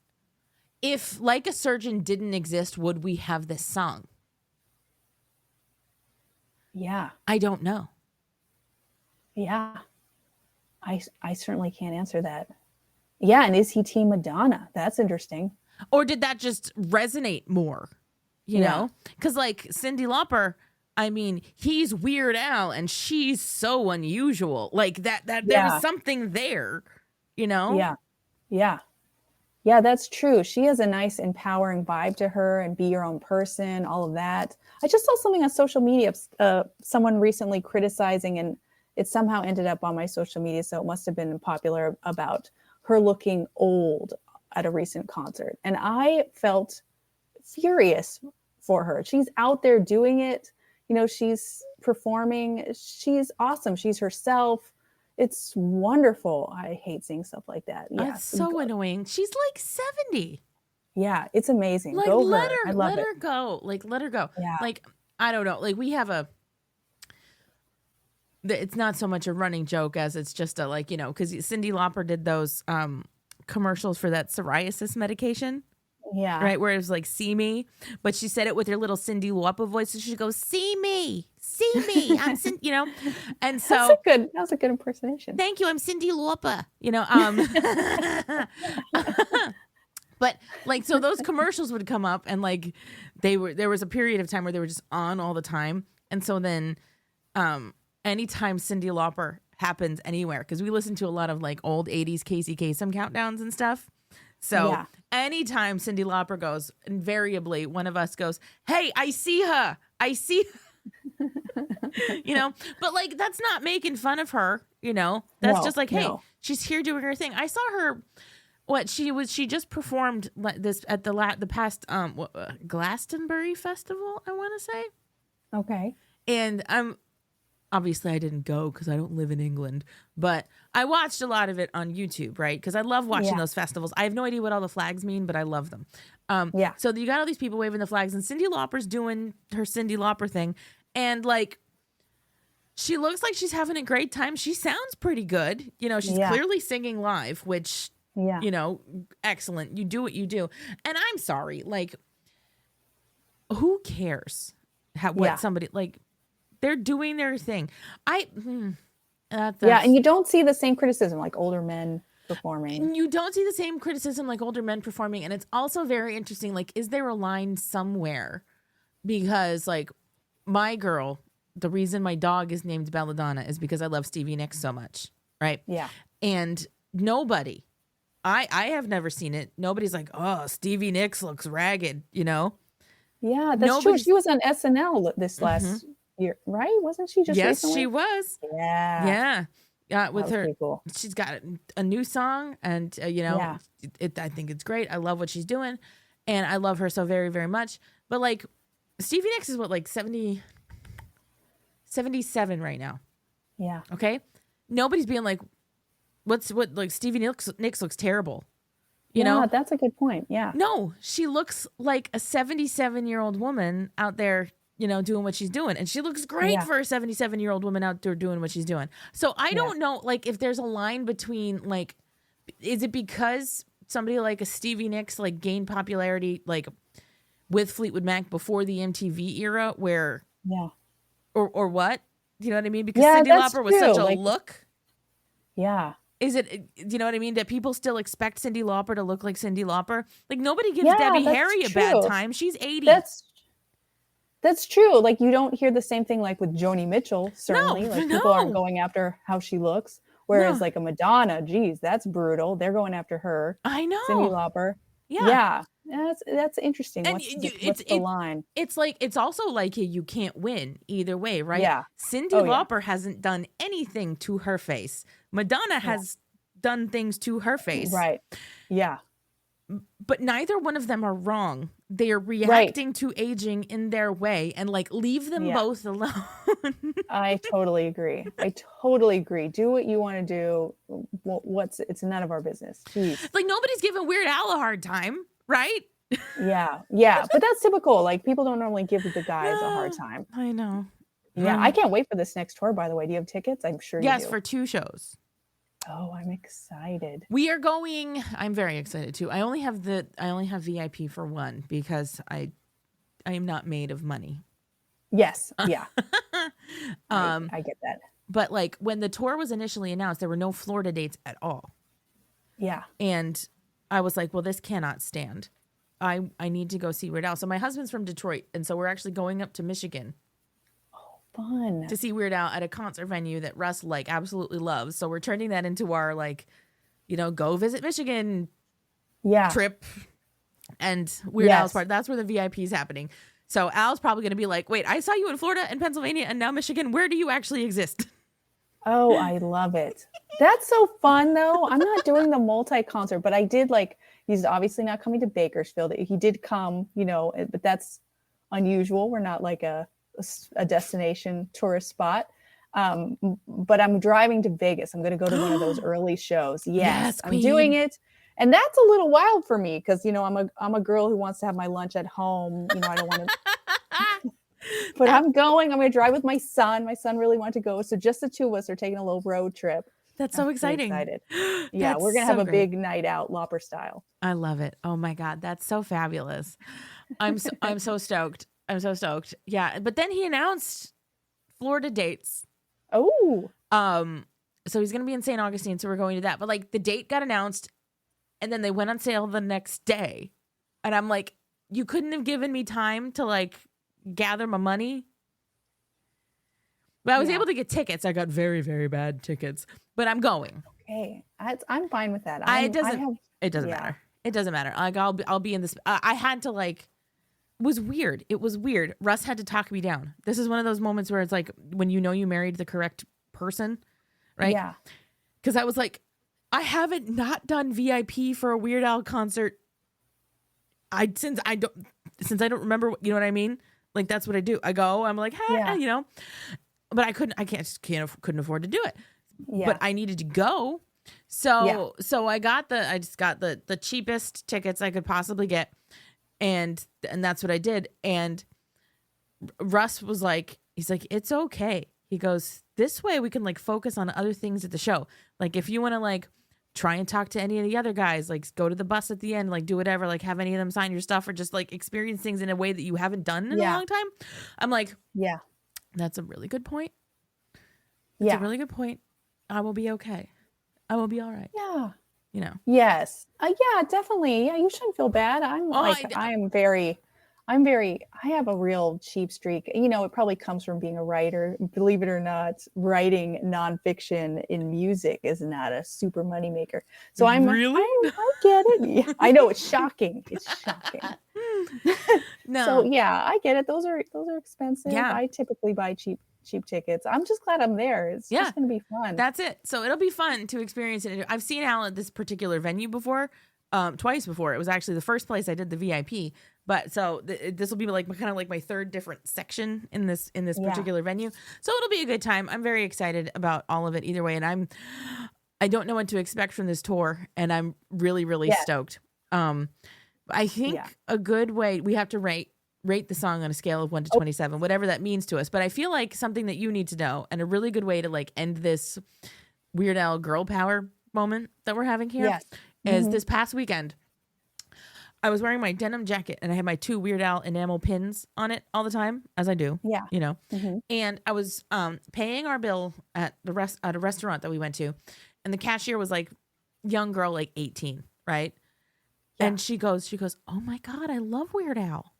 if Like a Surgeon didn't exist, would we have this song? Yeah. I don't know. Yeah. I certainly can't answer that. Yeah, and is he Team Madonna? That's interesting. Or did that just resonate more? You know? Because, like, Cyndi Lauper, I mean, he's Weird Al and she's so unusual. Like, that there was something there, Yeah. Yeah. Yeah, that's true. She has a nice, empowering vibe to her, and be your own person, all of that. I just saw something on social media, someone recently criticizing, and it somehow ended up on my social media, so it must have been popular, about her looking old at a recent concert. And I felt furious for her. She's out there doing it. She's performing. She's awesome. She's herself. It's wonderful. I hate seeing stuff like that. Yeah, it's so annoying. She's like 70. Yeah, it's amazing. Like, go let her. I love let it. her go. Like, let her go. Yeah. Like, I don't know. Like, we have it's not so much a running joke as it's just a, like, because Cyndi Lauper did those commercials for that psoriasis medication. Yeah. Right, where it was like, see me, but she said it with her little Cyndi Lauper voice, so she goes, see me, I'm and so that was a good impersonation. Thank you, I'm Cyndi Lauper, but Like, so those commercials would come up, and like there was a period of time where they were just on all the time. And so then anytime Cyndi Lauper happens anywhere, because we listen to a lot of like old 80s Casey Kasem countdowns and stuff. So anytime Cyndi Lauper goes, invariably one of us goes, "Hey, I see her. I see her." You know, but like that's not making fun of her, you know. That's just like, hey, she's here doing her thing. I saw her she just performed this at the past Glastonbury Festival, I want to say. Okay. And obviously I didn't go because I don't live in England, but I watched a lot of it on YouTube, right? Because I love watching those festivals. I have no idea what all the flags mean, but I love them. So you got all these people waving the flags, and Cyndi Lauper's doing her Cyndi Lauper thing, and like she looks like she's having a great time. She sounds pretty good. You know, she's clearly singing live, which you know, excellent. You do what you do, and I'm sorry, like, who cares what somebody like? They're doing their thing. And you don't see the same criticism like older men performing. You don't see the same criticism like older men performing. And it's also very interesting. Like, is there a line somewhere? Because like my girl, the reason my dog is named Belladonna is because I love Stevie Nicks so much. Right. Yeah. And nobody, I have never seen it. Nobody's like, oh, Stevie Nicks looks ragged, you know? Yeah, that's true. She was on SNL this last year, right? Wasn't she just recently? She was. Yeah. Yeah, with her, cool. She's got a new song, and you know, I think it's great. I love what she's doing, and I love her so very, very much. But like, Stevie Nicks is what, like 77 right now. Yeah. Okay. Nobody's being like, what like Stevie Nicks looks terrible. You know, that's a good point. Yeah. No, she looks like a 77-year-old woman out there, you know, doing what she's doing. And she looks great for a 77-year-old woman out there doing what she's doing. So I don't know, like, if there's a line between, like, is it because somebody like a Stevie Nicks, like, gained popularity, like, with Fleetwood Mac before the MTV era where, or what? Do you know what I mean? Because Cyndi Lauper was such a look. Yeah. Is it, do you know what I mean? That people still expect Cyndi Lauper to look like Cyndi Lauper? Like, nobody gives Debbie Harry a bad time. She's 80. That's true. Like, you don't hear the same thing like with Joni Mitchell, certainly. People aren't going after how she looks. Whereas like a Madonna, geez, that's brutal. They're going after her. I know. Cyndi Lauper. Yeah. That's interesting. And what's the line? It's like, it's also like you can't win either way, right? Yeah. Cyndi Lauper hasn't done anything to her face. Madonna has done things to her face. Right. Yeah. But neither one of them are wrong. They are reacting to aging in their way, and like, leave them both alone. I totally agree. Do what you want to do. It's none of our business. Jeez. Like, nobody's giving Weird Al a hard time, right? Yeah. But that's typical. Like, people don't normally give the guys a hard time. I know. Yeah. I can't wait for this next tour, by the way. Do you have tickets? I'm sure you do. Yes, for 2 shows. Oh, I'm excited. We are going. I'm very excited too. I only have VIP for 1 because I am not made of money. Yes. Yeah. I get that. But like, when the tour was initially announced, there were no Florida dates at all. Yeah. And I was like, well, this cannot stand. I need to go see Weird Al. So my husband's from Detroit, and so we're actually going up to Michigan. Fun. To see Weird Al at a concert venue that Russ like absolutely loves. So we're turning that into our, like, you know, go visit Michigan trip. And Weird Al's part. That's where the VIP is happening. So Al's probably going to be like, wait, I saw you in Florida and Pennsylvania and now Michigan. Where do you actually exist? Oh, I love it. That's so fun, though. I'm not doing the multi-concert, but I did, like, he's obviously not coming to Bakersfield. He did come, you know, but that's unusual. We're not like a destination tourist spot. But I'm driving to Vegas. I'm going to go to one of those early shows. Yes, I'm doing it. And that's a little wild for me because, you know, I'm a girl who wants to have my lunch at home. You know, I don't want to. But I'm going to drive with my son. My son really wanted to go. So just the 2 of us are taking a little road trip. That's so exciting. Excited. Yeah, we're going to have a big night out, Lauper style. I love it. Oh my God. That's so fabulous. I'm so stoked. I'm so stoked. Yeah. But then he announced Florida dates. Oh. So he's going to be in St. Augustine. So we're going to that. But like, the date got announced and then they went on sale the next day. And I'm like, you couldn't have given me time to like gather my money. But I was able to get tickets. I got very, very bad tickets, but I'm going. Okay, I'm fine with that. It doesn't matter. It doesn't matter. Like I'll be in this. I had to like. It was weird. It was weird. Russ had to talk me down. This is one of those moments where it's like when you know you married the correct person, right? Yeah. Because I was like, I haven't not done VIP for a Weird Al concert. Since I don't remember. You know what I mean? Like that's what I do. I go. I'm like, hey, you know. But I couldn't afford to do it. Yeah. But I needed to go. So I just got the cheapest tickets I could possibly get. And that's what I did. And Russ was like, he's like, it's okay. He goes, this way we can like focus on other things at the show. Like if you want to like try and talk to any of the other guys, like go to the bus at the end, like do whatever, like have any of them sign your stuff or just like experience things in a way that you haven't done in a long time. I'm like, yeah. That's a really good point. That's a really good point. I will be okay. I will be all right. Yeah. You know. Yes. Yeah, definitely. Yeah, you shouldn't feel bad. I have a real cheap streak. You know, it probably comes from being a writer. Believe it or not, writing nonfiction in music is not a super moneymaker. So I get it. Yeah, I know it's shocking. It's shocking. No. So yeah, I get it. Those are expensive. Yeah. I typically buy cheap tickets. I'm just glad I'm there. It's just going to be fun. That's it. So it'll be fun to experience it. I've seen Al at this particular venue before, twice before. It was actually the first place I did the VIP. But so this will be like kind of like my third different section in this particular venue. So it'll be a good time. I'm very excited about all of it either way. And I don't know what to expect from this tour, and I'm really, really stoked. I think a good way, we have to rate the song on a scale of 1 to 27, whatever that means to us. But I feel like something that you need to know, and a really good way to like end this Weird Al girl power moment that we're having here is this past weekend. I was wearing my denim jacket and I had my 2 Weird Al enamel pins on it all the time, as I do. Yeah. You know. And I was paying our bill at a restaurant that we went to, and the cashier was like young girl, like 18, right? Yeah. And she goes, "Oh my God, I love Weird Al."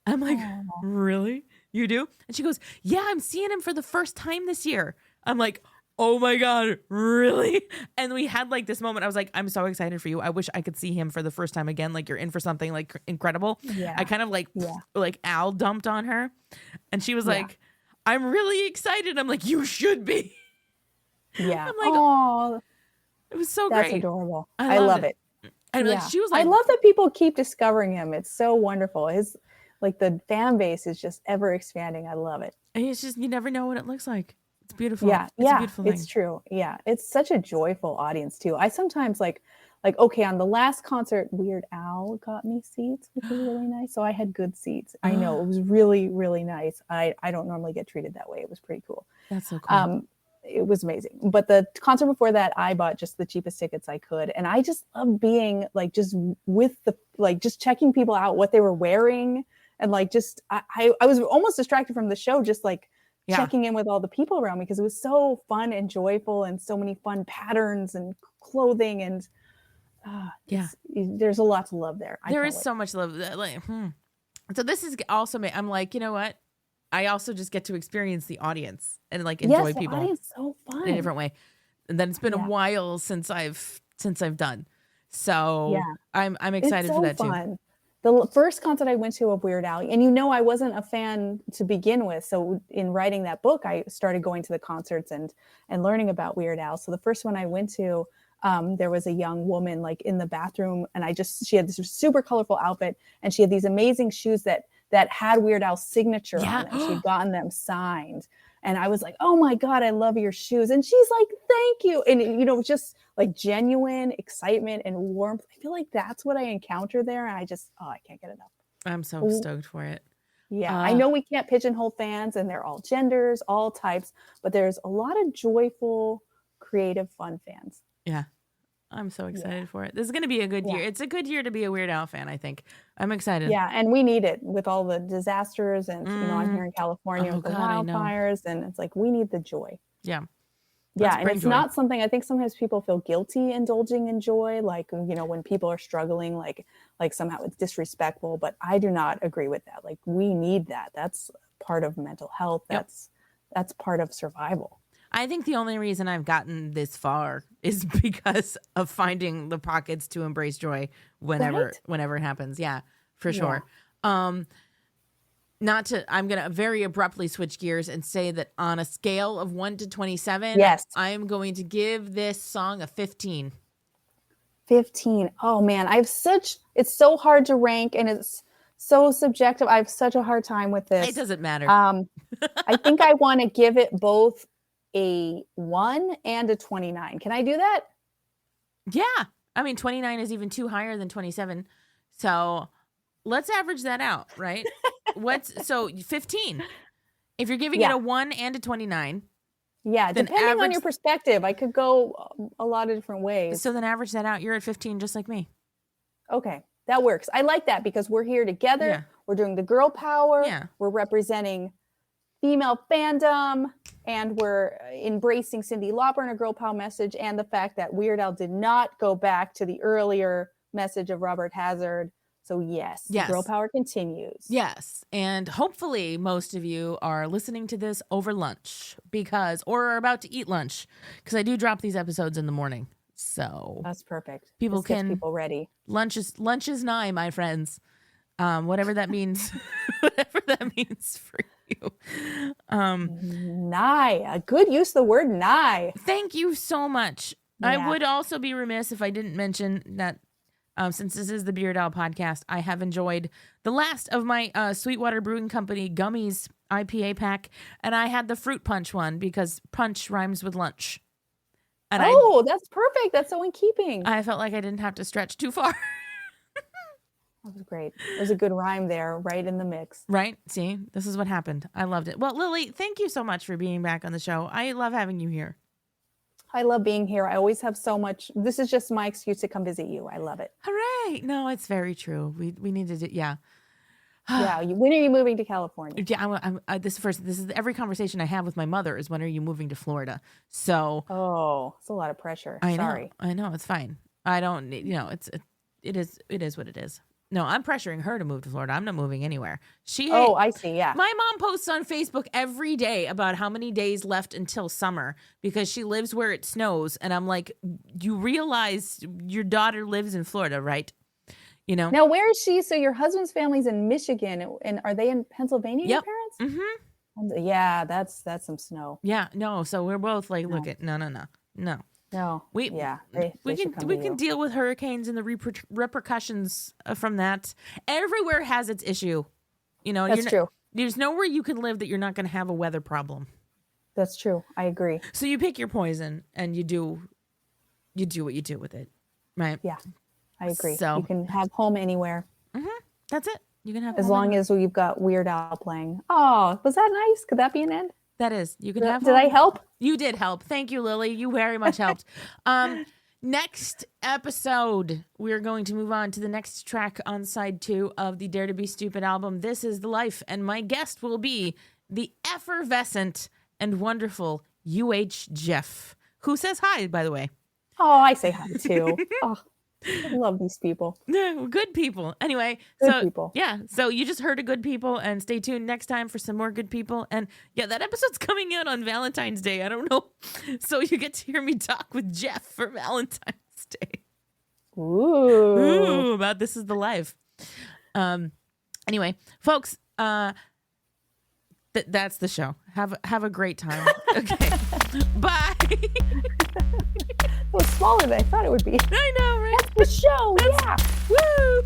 I'm like, "Really? You do?" And she goes, "Yeah, I'm seeing him for the first time this year." I'm like, "Oh my God, really?" And we had like this moment. I was like, "I'm so excited for you. I wish I could see him for the first time again. Like you're in for something like incredible." Yeah. I kind of like Al dumped on her, and she was like, "I'm really excited." I'm like, "You should be." Yeah. I'm like, "Oh, it was so that's great. adorable. I love it." And like she was like, I love that people keep discovering him. It's so wonderful. His like the fan base is just ever expanding. I love it. And it's just, you never know what it looks like. It's beautiful. Yeah. It's a beautiful thing. It's true. Yeah. It's such a joyful audience too. I sometimes like, okay, on the last concert, Weird Al got me seats, which was really nice. So I had good seats. I know it was really, really nice. I don't normally get treated that way. It was pretty cool. That's so cool. It was amazing. But the concert before that, I bought just the cheapest tickets I could. And I just love being like, just with the, like, just checking people out, what they were wearing. And like, just, I was almost distracted from the show, just like checking in with all the people around me, because it was so fun and joyful and so many fun patterns and clothing. And there's a lot to love there. There is so much love. Like, So this is also, I'm like, you know what? I also just get to experience the audience and like enjoy people. Audience is so fun in a different way. And then it's been a while since I've done. So I'm excited for that too. The first concert I went to of Weird Al, and you know I wasn't a fan to begin with. So in writing that book, I started going to the concerts and learning about Weird Al. So the first one I went to, there was a young woman like in the bathroom, and she had this super colorful outfit, and she had these amazing shoes that had Weird Al's signature on them. She'd gotten them signed. And I was like, "Oh my God, I love your shoes." And she's like, "Thank you." And, you know, just like genuine excitement and warmth. I feel like that's what I encounter there. And I just, I can't get enough. I'm so stoked for it. Yeah. I know we can't pigeonhole fans, and they're all genders, all types, but there's a lot of joyful, creative, fun fans. Yeah. I'm so excited for it. This is going to be a good year. It's a good year to be a Weird Al fan, I think. I'm excited. Yeah, and we need it with all the disasters, and you know, I'm here in California with the wildfires, and it's like we need the joy. Yeah. Yeah, and bring it's joy. not something, I think sometimes people feel guilty indulging in joy, like, when people are struggling, like somehow it's disrespectful, but I do not agree with that. Like, we need that. That's part of mental health. Yep. That's part of survival. I think the only reason I've gotten this far is because of finding the pockets to embrace joy whenever it happens. Yeah, for sure. I'm going to very abruptly switch gears and say that on a scale of 1 to 27, Yes. I'm going to give this song a 15. 15. Oh man, it's so hard to rank and it's so subjective. I have such a hard time with this. It doesn't matter. I think I want to give it both a 1 and a 29. Can I do that? Yeah. I mean, 29 is even too higher than 27. So let's average that out, right? So 15. If you're giving it a 1 and a 29. Yeah, then depending on your perspective, I could go a lot of different ways. So then average that out. You're at 15 just like me. Okay, that works. I like that because we're here together. Yeah. We're doing the girl power. Yeah. We're representing female fandom, and we're embracing Cyndi Lauper and a girl power message, and the fact that Weird Al did not go back to the earlier message of Robert Hazard. So yes, girl power continues. Yes, and hopefully most of you are listening to this over lunch or are about to eat lunch, because I do drop these episodes in the morning. So that's perfect. People This gets can people ready. Lunch is nigh, my friends. Whatever that means, whatever that means for you. Nigh, a good use of the word nigh. Thank you so much. Yeah. I would also be remiss if I didn't mention that since this is the Beard Owl podcast, I have enjoyed the last of my Sweetwater Brewing Company Gummies IPA pack, and I had the fruit punch one because punch rhymes with lunch. And that's perfect. That's so in keeping. I felt like I didn't have to stretch too far. That was great. There's a good rhyme there, right in the mix. Right? See, this is what happened. I loved it. Well, Lily, thank you so much for being back on the show. I love having you here. I love being here. I always have so much. This is just my excuse to come visit you. I love it. Hooray. No, it's very true. We need to do, yeah. Yeah. When are you moving to California? Yeah, this is every conversation I have with my mother is when are you moving to Florida? So. Oh, it's a lot of pressure. Sorry. I know. It's fine. I don't need, it is what it is. No, I'm pressuring her to move to Florida. I'm not moving anywhere. I see. Yeah. My mom posts on Facebook every day about how many days left until summer because she lives where it snows. And I'm like, you realize your daughter lives in Florida, right? Now, where is she? So your husband's family's in Michigan, and are they in Pennsylvania? Yep. Your parents? Mm-hmm. Yeah, that's some snow. Yeah. No. So we're both like, look at no. No. We can deal with hurricanes and the repercussions from that. Everywhere has its issue. That's true. There's nowhere you can live that you're not going to have a weather problem. That's true. I agree. So you pick your poison and you do what you do with it, right? Yeah, I agree. So you can have home anywhere. Mm-hmm. That's it. You can have as long as we've got Weird Al playing. Oh, was that nice? Could that be an end? That is. You can have. Did I help? You did help. Thank you, Lily. You very much helped. Next episode, we're going to move on to the next track on side 2 of the Dare to Be Stupid album. This is the Life, and my guest will be the effervescent and wonderful UH Jeff, who says hi, by the way. Oh, I say hi too. Oh, I love these people. Good people. Anyway, good people. Yeah, so you just heard of good people, and stay tuned next time for some more good people. And yeah, that episode's coming out on Valentine's Day. I don't know. So you get to hear me talk with Jeff for Valentine's Day. Ooh, about This Is the Life. Anyway, folks, that's the show. Have a great time. Okay. Bye. It was smaller than I thought it would be. I know, right? That's the show. Yeah. Woo.